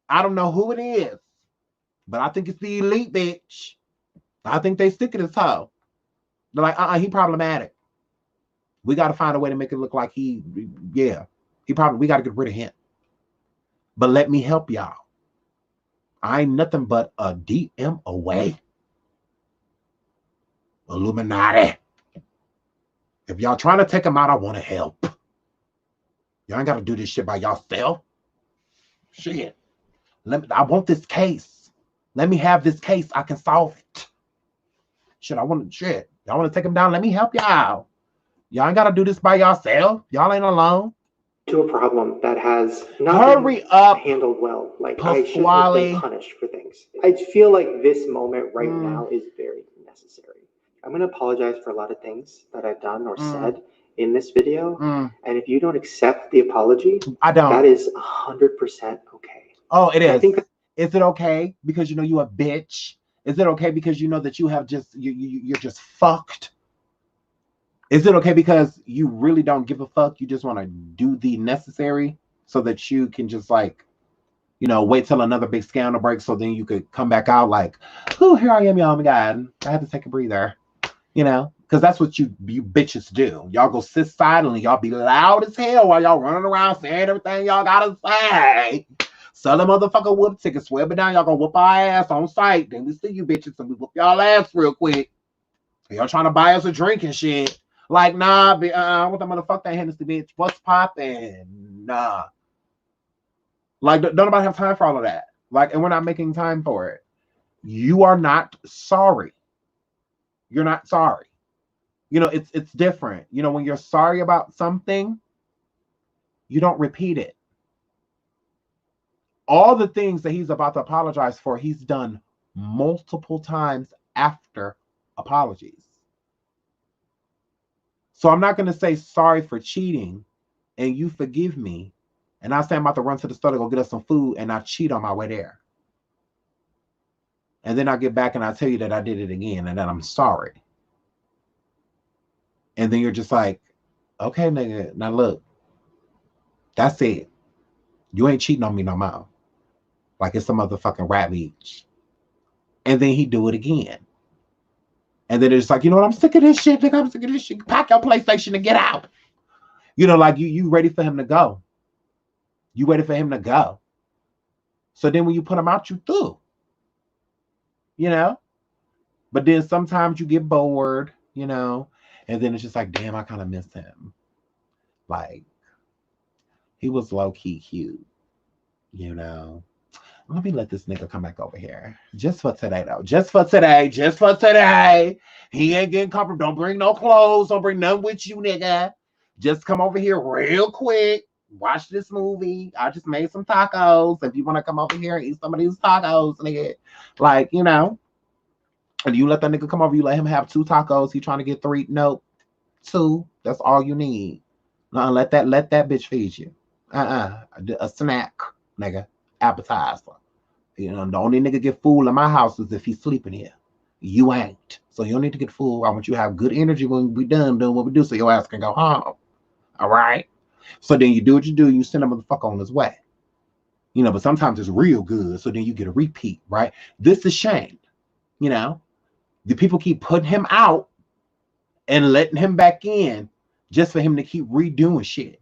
I don't know who it is, but I think it's the elite bitch. I think they stick at his toe. They're like, he problematic. We got to find a way to make it look like we got to get rid of him. But let me help y'all. I ain't nothing but a DM away. Illuminati. If y'all trying to take him out, I want to help. Y'all ain't got to do this shit by yourself. Shit. I want this case. Let me have this case. I can solve it. Shit, y'all want to take him down? Let me help y'all. Y'all ain't got to do this by yourself. Y'all ain't alone. To a problem that has not been handled well. Like, I should have been punished for things. I feel like this moment right now is very necessary. I'm going to apologize for a lot of things that I've done or said in this video. And if you don't accept the apology, I don't. That is 100% okay. Oh, it is. I think is it okay because you know you a bitch? Is it okay because you know that you have just you're just fucked? Is it okay because you really don't give a fuck? You just want to do the necessary? so that you can just like, you know, wait till another big scandal breaks so then you could come back out like, oh, here I am, y'all. Oh my God, I had to take a breather, you know, because that's what you bitches do. Y'all go sit silently, y'all be loud as hell while y'all running around saying everything y'all gotta say. Sell the motherfucker whoop tickets, swear it down, y'all gonna whoop our ass on sight. Then we see you bitches and we whoop y'all ass real quick. Y'all trying to buy us a drink and shit. Like, nah, what the motherfucker that Hennessy, bitch? What's poppin'? Nah. Like, don't nobody have time for all of that. Like, and we're not making time for it. You are not sorry. You're not sorry. You know, it's different. You know, when you're sorry about something, you don't repeat it. All the things that he's about to apologize for, he's done multiple times after apologies. So I'm not going to say sorry for cheating and you forgive me. And I say I'm about to run to the store to go get us some food and I cheat on my way there. And then I get back and I tell you that I did it again and that I'm sorry. And then you're just like, okay, nigga, now look, that's it. You ain't cheating on me no more. Like it's a motherfucking rat beach. And then he do it again. And then it's like, you know what? I'm sick of this shit, nigga. I'm sick of this shit. Pack your PlayStation and get out. You know, like you ready for him to go. You ready for him to go. So then when you put him out, you through. You know? But then sometimes you get bored, you know? And then it's just like, damn, I kind of miss him. Like, he was low-key cute. You know? Let me let this nigga come back over here. Just for today, though. Just for today. Just for today. He ain't getting comfortable. Don't bring no clothes. Don't bring none with you, nigga. Just come over here real quick. Watch this movie. I just made some tacos. If you want to come over here and eat some of these tacos, nigga. Like, you know. And you let that nigga come over. You let him have 2 tacos. He trying to get 3. Nope. 2. That's all you need. Let that bitch feed you. A snack, nigga. Appetizer. You know, the only nigga get food in my house is if he's sleeping here. You ain't. So you don't need to get food. I want you to have good energy when we done doing what we do so your ass can go home. All right? So then you do what you do. You send a motherfucker on his way. You know, but sometimes it's real good. So then you get a repeat, right? This is shame. You know? The people keep putting him out and letting him back in just for him to keep redoing shit.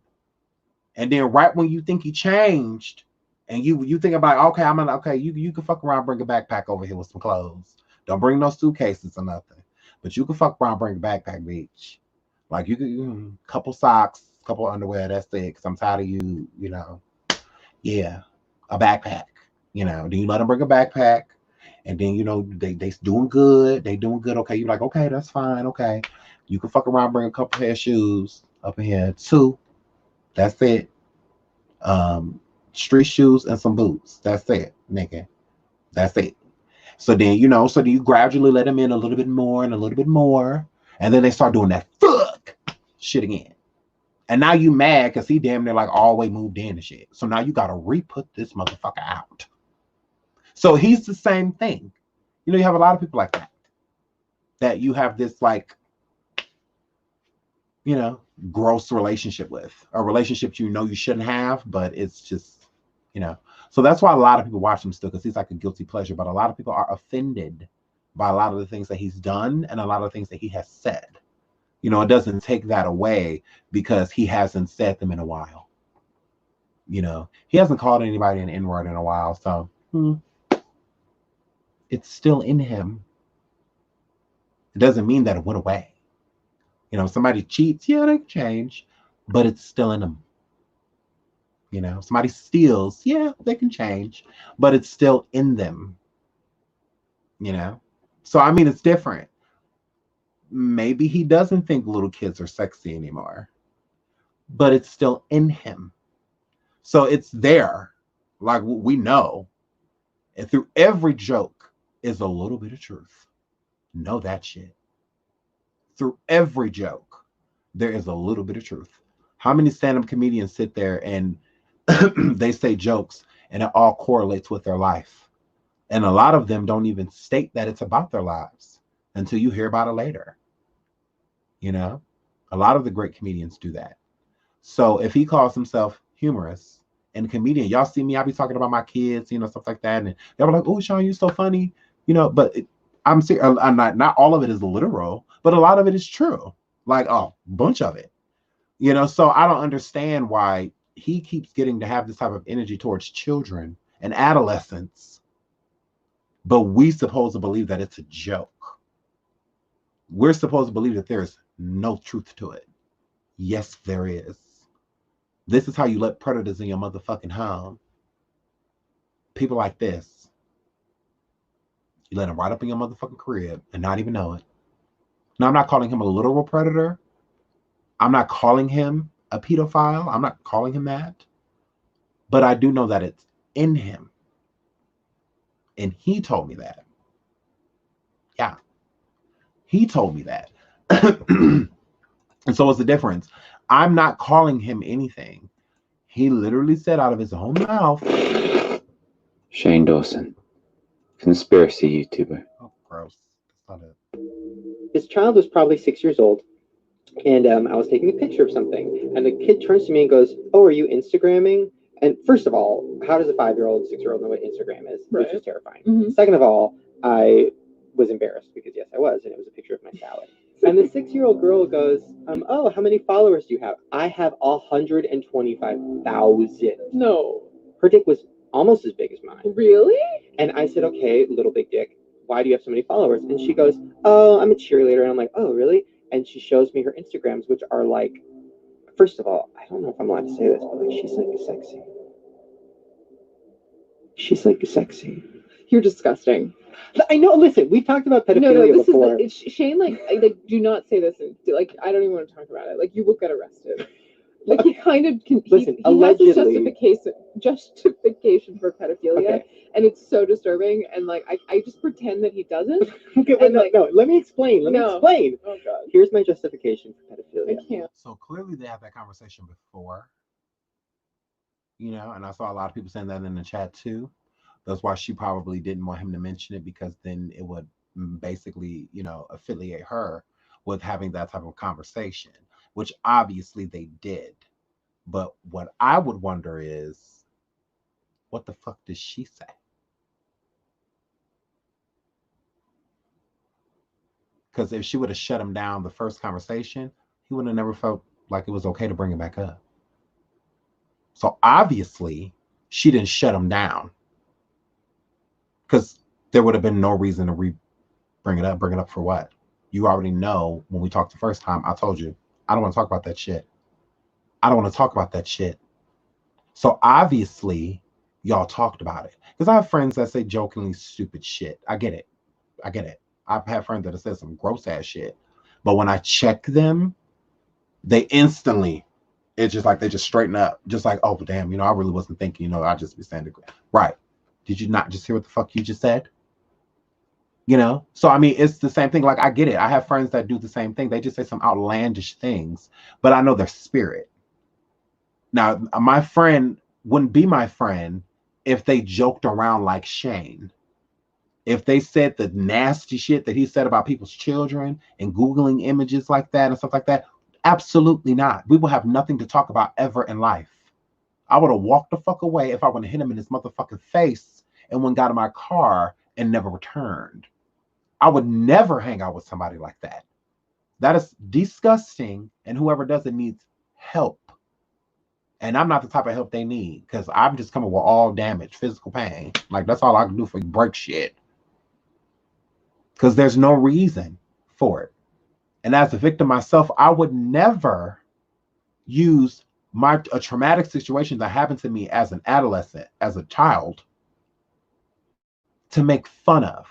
And then right when you think he changed, and you think about, okay, you can fuck around, bring a backpack over here with some clothes. Don't bring no suitcases or nothing. But you can fuck around, bring a backpack, bitch. Like you can, couple socks, couple underwear, that's it. Because I'm tired of you, you know. Yeah, a backpack. You know, then you let them bring a backpack. And then, you know, they doing good. They doing good. Okay, you're like, okay, that's fine. Okay. You can fuck around, bring a couple pair of shoes up in here. 2. That's it. Street shoes and some boots. That's it, nigga. That's it. So then, you know, you gradually let them in a little bit more and a little bit more. And then they start doing that fuck shit again. And now you mad because he damn near like all the way moved in and shit. So now you got to re-put this motherfucker out. So he's the same thing. You know, you have a lot of people like that. That you have this like, you know, gross relationship with. A relationship you know you shouldn't have, but it's just, you know. So that's why a lot of people watch him still, because he's like a guilty pleasure. But a lot of people are offended by a lot of the things that he's done and a lot of the things that he has said. You know, it doesn't take that away because he hasn't said them in a while. You know, he hasn't called anybody an N-word in a while. So it's still in him. It doesn't mean that it went away. You know, if somebody cheats, yeah, they can change, but it's still in them. You know, somebody steals, yeah, they can change, but it's still in them. You know, so I mean, it's different. Maybe he doesn't think little kids are sexy anymore, but it's still in him. So it's there. Like we know. And through every joke is a little bit of truth. Know that shit. Through every joke, there is a little bit of truth. How many stand-up comedians sit there and they say jokes and it all correlates with their life? And a lot of them don't even state that it's about their lives until you hear about it later. You know, a lot of the great comedians do that. So if he calls himself humorous, and comedian. Y'all see me, I be talking about my kids, you know, stuff like that. And they were like, oh, Sean, you're so funny, you know, but I'm serious. I'm not all of it is literal, but a lot of it is true. Like a bunch of it, you know. So I don't understand why he keeps getting to have this type of energy towards children and adolescents, but we supposed to believe that it's a joke. We're supposed to believe that there's no truth to it. Yes, there is. This is how you let predators in your motherfucking home. People like this. You let them right up in your motherfucking crib and not even know it. Now, I'm not calling him a literal predator. I'm not calling him a pedophile. I'm not calling him that. But I do know that it's in him. And he told me that. Yeah. He told me that. And so what's the difference? I'm not calling him anything. He literally said out of his own mouth. Shane Dawson, conspiracy YouTuber. Oh, gross. That's not it. This child was probably 6 years old, and I was taking a picture of something, and the kid turns to me and goes, "Oh, are you Instagramming?" And first of all, how does a 5-year-old, 6-year-old know what Instagram is? Right. Which is terrifying. Mhm. Second of all, I was embarrassed because yes, I was, and it was a picture of my salad. And the 6-year-old girl goes, "Oh, how many followers do you have?" "I have 125,000. No. Her dick was almost as big as mine. Really? And I said, "Okay, little big dick, why do you have so many followers?" And she goes, "Oh, I'm a cheerleader." And I'm like, "Oh, really?" And she shows me her Instagrams, which are like, first of all, I don't know if I'm allowed to say this, but like, she's like sexy. She's like sexy. You're disgusting. I know. Listen, we've talked about pedophilia No, this before. is Shane. Like, do not say this. And like, I don't even want to talk about it. Like, you will get arrested. Like, he kind of can. Listen, he allegedly, has this justification for pedophilia, okay. and it's so disturbing. And like, I just pretend that he doesn't. Okay, but And, no, like, no. Let me explain. Let me explain. Oh God. Here's my justification for pedophilia. I can't. So clearly they had that conversation before, you know, and I saw a lot of people saying that in the chat too. That's why she probably didn't want him to mention it, because then it would basically, you know, affiliate her with having that type of conversation, which obviously they did. But what I would wonder is, what the fuck did she say? Because if she would have shut him down the first conversation, he would have never felt like it was okay to bring it back up. So obviously, she didn't shut him down, because there would have been no reason to bring it up. Bring it up for what? You already know when we talked the first time, I told you, I don't want to talk about that shit. I don't want to talk about that shit. So obviously, y'all talked about it. Because I have friends that say jokingly stupid shit. I get it. I get it. I've had friends that have said some gross ass shit. But when I check them, they instantly, it's just like they just straighten up. Just like, oh, damn, you know, I really wasn't thinking, you know, I just be saying, right. Did you not just hear what the fuck you just said? You know? So, I mean, it's the same thing. Like, I get it. I have friends that do the same thing. They just say some outlandish things, but I know their spirit. Now, my friend wouldn't be my friend if they joked around like Shane. If they said the nasty shit that he said about people's children and Googling images like that and stuff like that, absolutely not. We will have nothing to talk about ever in life. I would have walked the fuck away if I would have hit him in his motherfucking face and went got in my car and never returned. I would never hang out with somebody like that. That is disgusting, and whoever does it needs help. And I'm not the type of help they need, because I'm just coming with all damage, physical pain. Like, that's all I can do for break shit. Because there's no reason for it. And as a victim myself, I would never use a traumatic situation that happened to me as an adolescent, as a child, to make fun of,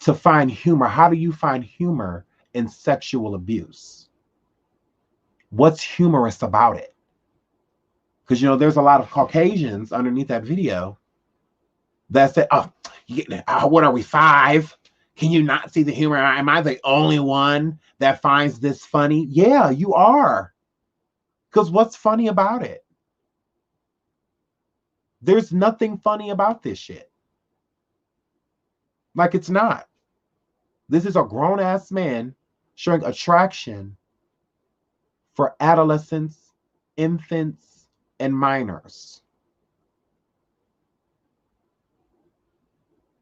to find humor. How do you find humor in sexual abuse? What's humorous about it? Because, you know, there's a lot of Caucasians underneath that video that say, oh, what are we, 5? Can you not see the humor? Am I the only one that finds this funny? Yeah, you are. Because what's funny about it? There's nothing funny about this shit. Like, it's not. This is a grown-ass man showing attraction for adolescents, infants, and minors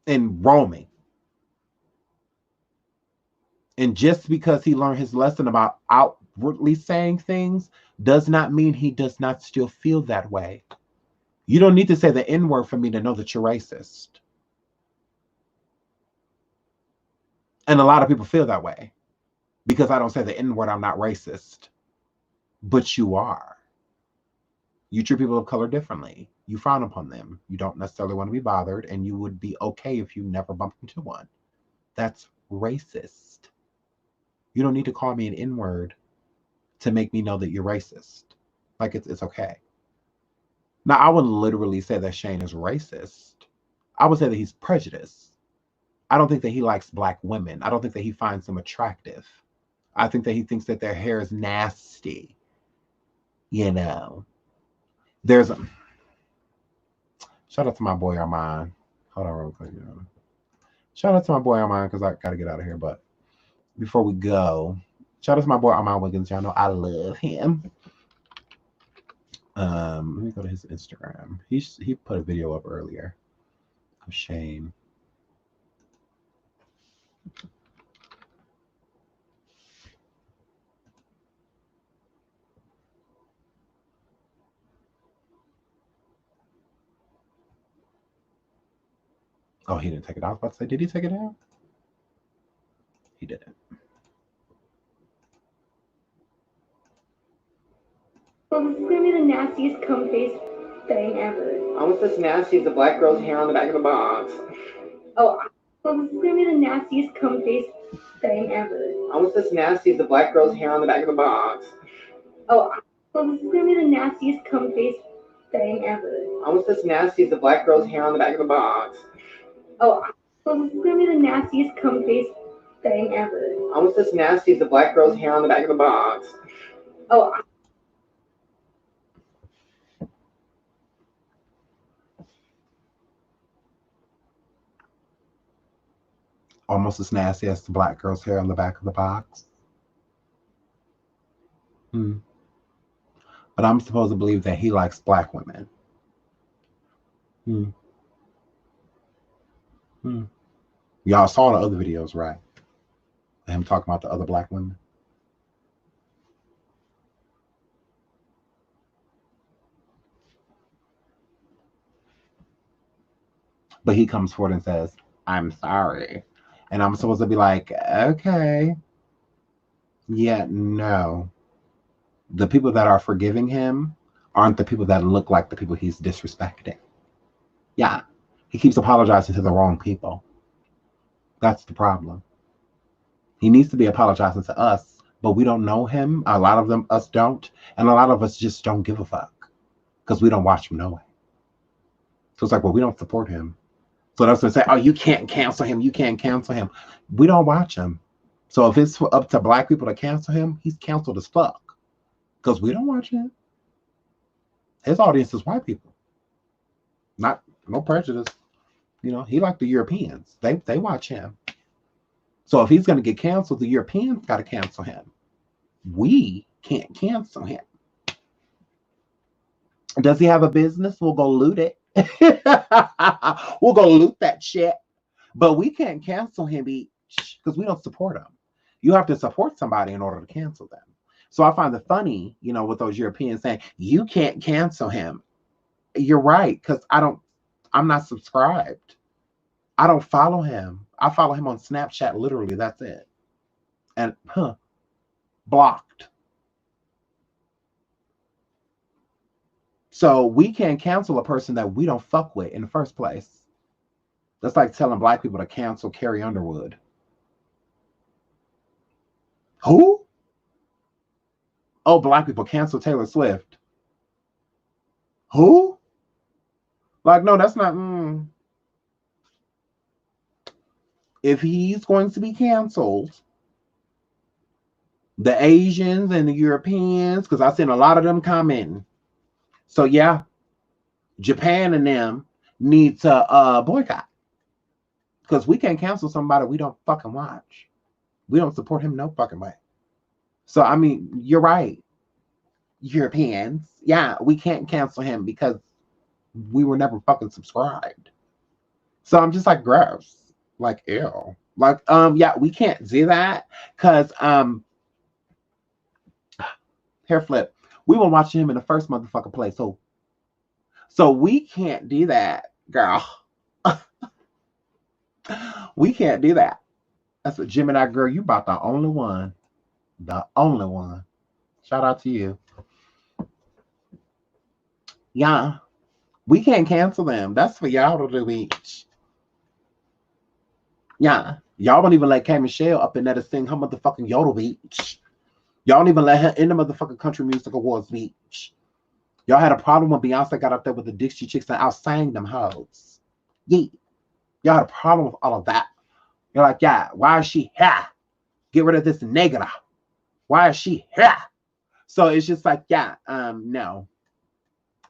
and roaming. And just because he learned his lesson about outwardly saying things does not mean he does not still feel that way. You don't need to say the N-word for me to know that you're racist. And a lot of people feel that way. Because I don't say the N-word, I'm not racist. But you are. You treat people of color differently. You frown upon them. You don't necessarily want to be bothered, and you would be okay if you never bumped into one. That's racist. You don't need to call me an N-word to make me know that you're racist. Like, it's okay. Now, I wouldn't literally say that Shane is racist. I would say that he's prejudiced. I don't think that he likes black women. I don't think that he finds them attractive. I think that he thinks that their hair is nasty. You know. There's a... Shout out to my boy Armand. Hold on real quick. You know. Shout out to my boy Armand because I got to get out of here. But before we go, shout out to my boy Armand Wiggins. Y'all know I love him. Let me go to his Instagram. He put a video up earlier of Shane. Oh, he didn't take it out. I was about to say, did he take it out? He didn't. Well, this is gonna be the nastiest cum face thing ever. Almost as nasty as the black girl's hair on the back of the box. Oh, well, this is gonna be the nastiest cum face thing ever. Almost as nasty as the black girl's hair on the back of the box. Oh, well, this is gonna be the nastiest cum face thing ever. Almost as nasty as the black girl's hair on the back of the box. Oh, well, this is gonna be the nastiest cum face thing ever. Almost as nasty as the black girl's hair on the back of the box. Oh. Almost as nasty as the black girl's hair on the back of the box. But I'm supposed to believe that he likes black women. Y'all saw the other videos, right? Him talking about the other black women. But he comes forward and says, I'm sorry. And I'm supposed to be like, okay. Yeah, no. The people that are forgiving him aren't the people that look like the people he's disrespecting. Yeah. He keeps apologizing to the wrong people. That's the problem. He needs to be apologizing to us, but we don't know him. A lot of us don't. And a lot of us just don't give a fuck because we don't watch him no way. So it's like, well, we don't support him. So that's going to say, oh, you can't cancel him. You can't cancel him. We don't watch him. So if it's up to black people to cancel him, he's canceled as fuck. Because we don't watch him. His audience is white people. No prejudice. You know, he like the Europeans. They watch him. So if he's going to get canceled, the Europeans got to cancel him. We can't cancel him. Does he have a business? We'll go loot it. We'll go loot that shit. But we can't cancel him because we don't support him. You have to support somebody in order to cancel them. So I find it funny, you know, with those Europeans saying, you can't cancel him. You're right, because I'm not subscribed. I don't follow him. I follow him on Snapchat, literally, that's it. And, blocked. So we can't cancel a person that we don't fuck with in the first place. That's like telling black people to cancel Carrie Underwood. Who? Oh, black people cancel Taylor Swift. Who? Like, no, that's not. If he's going to be canceled, the Asians and the Europeans, because I've seen a lot of them commenting. So yeah, Japan and them need to boycott. Because we can't cancel somebody we don't fucking watch. We don't support him no fucking way. So, I mean, you're right. Europeans. Yeah, we can't cancel him because we were never fucking subscribed. So I'm just like, gross. Like, ew. Like, yeah, we can't do that because hair flip. We were watching him in the first motherfucking place. So we can't do that, girl. We can't do that. That's what Gemini girl, you about the only one. The only one. Shout out to you. Yeah. We can't cancel them. That's for y'all to do each. Yeah. Y'all don't even let K Michelle up in there to sing her motherfucking Yodel Beach. Y'all don't even let her in the motherfucking Country Music Awards Beach. Y'all had a problem when Beyonce got up there with the Dixie Chicks and outsang them hoes. Yeah. Y'all had a problem with all of that. You're like, yeah, why is she here? Get rid of this negative. Why is she here? So it's just like, yeah, no.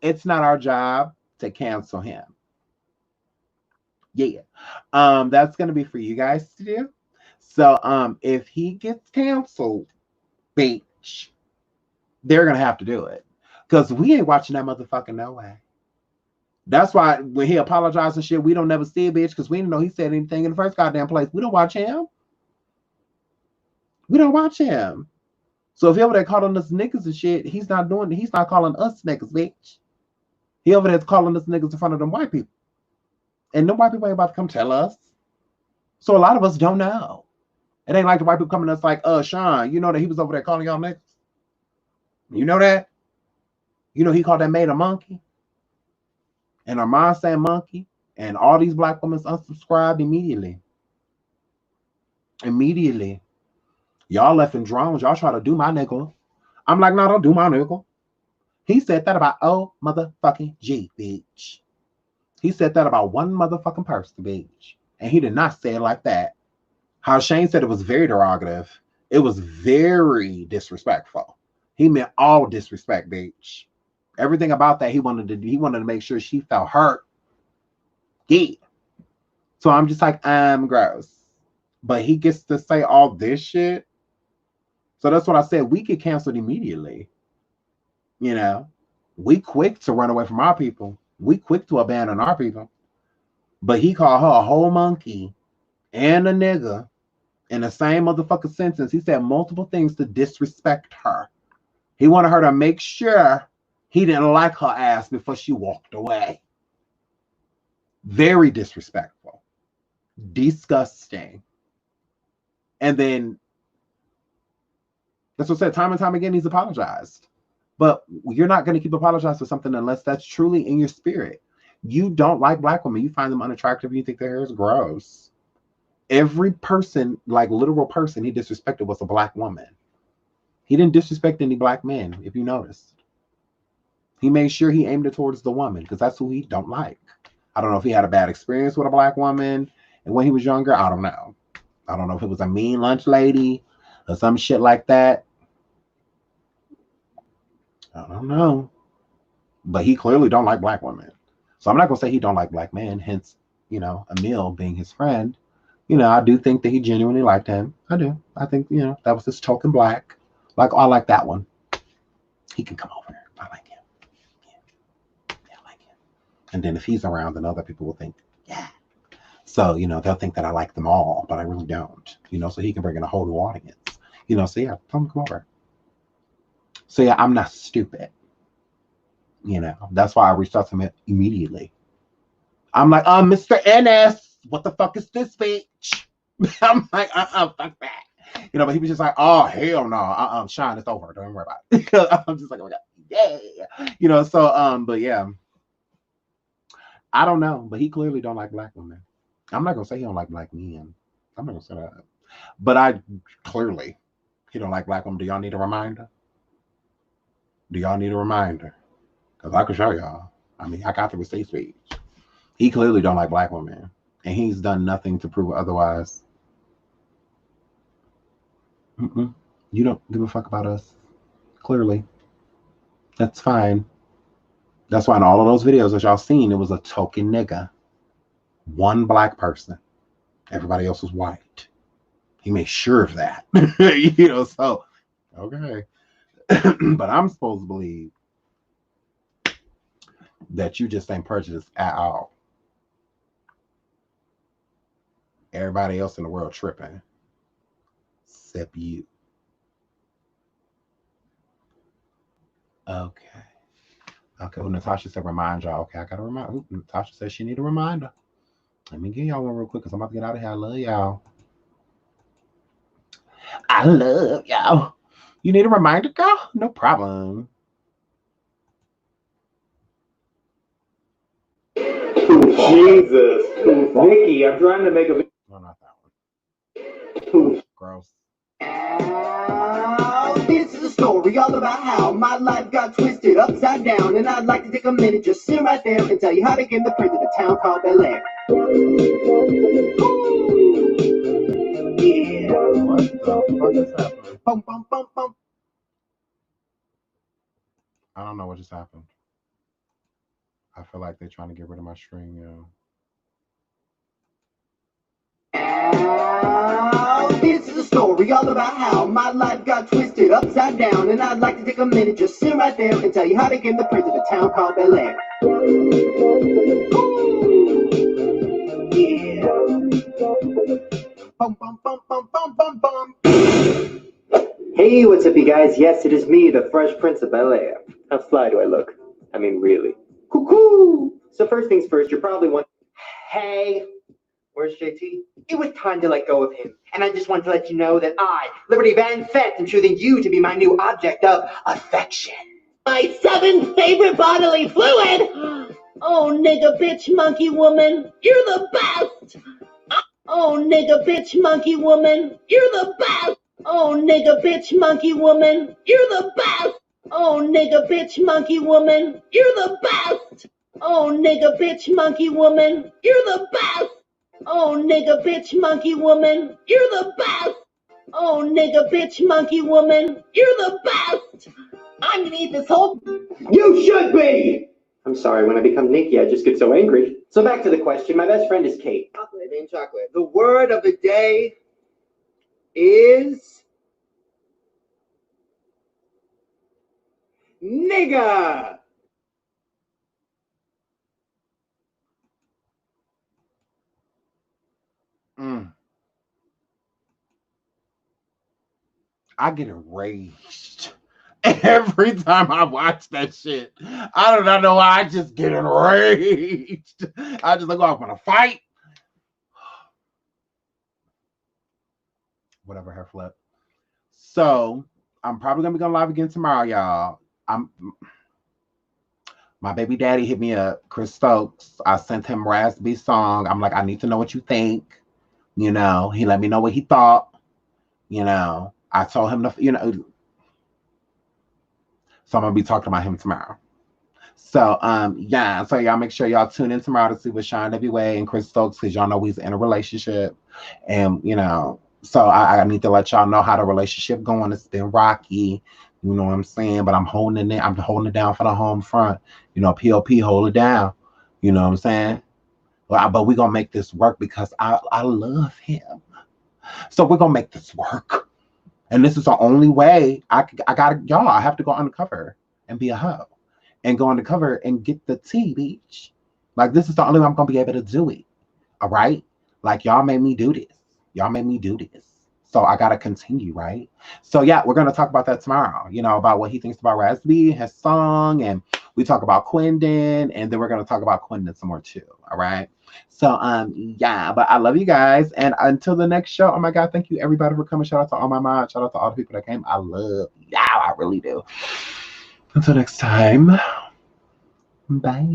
It's not our job to cancel him. Yeah. That's gonna be for you guys to do. So if he gets canceled, bitch, they're gonna have to do it. Because we ain't watching that motherfucker no way. That's why when he apologized and shit, we don't never see a bitch because we didn't know he said anything in the first goddamn place. We don't watch him. We don't watch him. So if he over there calling us niggas and shit, he's not calling us niggas, bitch. He over there calling us niggas in front of them white people. And them white people ain't about to come tell us. So a lot of us don't know. It ain't like the white people coming to us like, Sean, you know that he was over there calling y'all niggas? You know that? You know he called that maid a monkey? And Armand saying monkey? And all these black women unsubscribed immediately. Immediately. Y'all left in drones. Y'all try to do my nigga. I'm like, no, don't do my nigga. He said that about motherfucking G, bitch. He said that about one motherfucking person, bitch. And he did not say it like that. How Shane said it was very derogative. It was very disrespectful. He meant all disrespect, bitch. Everything about that he wanted to make sure she felt hurt. Yeah. So I'm just like, I'm gross. But he gets to say all this shit. So that's what I said. We get canceled immediately. You know, we quick to run away from our people. We quick to abandon our people. But he called her a whole monkey and a nigga in the same motherfucking sentence. He said multiple things to disrespect her. He wanted her to make sure he didn't like her ass before she walked away. Very disrespectful. Disgusting. And then, that's what I said, time and time again, he's apologized. But you're not going to keep apologizing for something unless that's truly in your spirit. You don't like black women. You find them unattractive. You think their hair is gross. Every person, like literal person, he disrespected was a black woman. He didn't disrespect any black men, if you noticed. He made sure he aimed it towards the woman because that's who he don't like. I don't know if he had a bad experience with a black woman and when he was younger. I don't know. I don't know if it was a mean lunch lady or some shit like that. I don't know. But he clearly don't like black women. So I'm not going to say he don't like black men. Hence, you know, Emile being his friend. You know, I do think that he genuinely liked him. I do. I think, you know, that was his token black. Like, I like that one. He can come over. I like him. Yeah, I like him. And then if he's around, then other people will think, yeah. So, you know, they'll think that I like them all, but I really don't. You know, so he can bring in a whole new audience. You know, so yeah, tell him to come over. So yeah, I'm not stupid. You know, that's why I reached out to him immediately. I'm like, Mr. Ennis, what the fuck is this, bitch? I'm like, fuck that. You know, but he was just like, oh, hell no. Sean, it's over. Don't worry about it. I'm just like, oh my God, yeah. You know, so, but yeah. I don't know, but he clearly don't like black women. I'm not going to say he don't like black men. I'm not going to say that. But clearly, he don't like black women. Do y'all need a reminder? Do y'all need a reminder? Because I can show y'all. I mean, I got the receipts for each. He clearly don't like black women. And he's done nothing to prove otherwise. You don't give a fuck about us. Clearly. That's fine. That's why in all of those videos that y'all seen, it was a token nigga. One black person. Everybody else was white. He made sure of that. You know, so, okay. But I'm supposed to believe that you just ain't prejudiced at all. Everybody else in the world tripping, except you. Okay. Okay. Well, Natasha said remind y'all. Okay, I gotta remind. Natasha said she need a reminder. Let me give y'all one real quick because I'm about to get out of here. I love y'all. I love y'all. You need a reminder, girl? No problem. Jesus. Nikki, I'm trying to make a... No, not that one. Gross. This is a story all about how my life got twisted upside down, and I'd like to take a minute, just sit right there and tell you how to get in the prison of a town called Bel Air. Yeah. What the fuck is happening? Bum, bum, bum, bum. I don't know what just happened. I feel like they're trying to get rid of my stream, yo. This is a story all about how my life got twisted upside down, and I'd like to take a minute, just sit right there and tell you how to get in the prison of a town called Bel Air. Yeah. Bum, bum, bum, bum, bum, bum, bum. Hey, what's up, you guys? Yes, it is me, the Fresh Prince of Bel Air. How fly do I look? I mean, really. Cuckoo! So first things first, you're probably wondering, hey, where's JT? It was time to let go of him, and I just want to let you know that I, Liberty Van Fett, am choosing you to be my new object of affection. My seventh favorite bodily fluid. Oh, nigga, bitch, monkey woman, you're the best. Oh, nigga, bitch, monkey woman, you're the best. Oh, nigga, bitch, monkey woman, you're the best. Oh, nigga, bitch, monkey woman, you're the best. Oh, nigga, bitch, monkey woman, you're the best. Oh, nigga, bitch, monkey woman, you're the best. Oh, nigga, bitch, monkey woman, you're the best. I'm gonna eat this whole... You should be! I'm sorry, when I become Nikki, I just get so angry. So back to the question, my best friend is Kate. Chocolate and chocolate. The word of the day is nigga. I get enraged every time I watch that shit. I do not know why. I just get enraged. I just like, oh, I'm gonna fight. Whatever, hair flip. So I'm probably gonna be going live again tomorrow, y'all. My baby daddy hit me up, Chris Stokes. I sent him Raspy song. I'm like, I need to know what you think. You know, he let me know what he thought. You know, I told him to, you know, so I'm gonna be talking about him tomorrow. So yeah, so y'all make sure y'all tune in tomorrow to see what SeanDavieWay and Chris Stokes, because y'all know we's in a relationship. And you know, so I need to let y'all know how the relationship going. It's been rocky, you know what I'm saying? But I'm holding it, I'm holding it down for the home front. You know, POP, hold it down. You know what I'm saying? But we're gonna make this work because I love him. So we're gonna make this work. And this is the only way I have to go undercover and be a hoe and go undercover and get the tea, bitch. Like, this is the only way I'm gonna be able to do it. All right? Like, y'all made me do this. Y'all made me do this. So I gotta continue, right? So yeah, we're gonna talk about that tomorrow, you know, about what he thinks about Raspy, his song, and we talk about Quindon, and then we're gonna talk about Quindon some more too. All right. So yeah, but I love you guys. And until the next show, oh my god, thank you everybody for coming. Shout out to all my mods, shout out to all the people that came. I love y'all, I really do. Until next time, bye.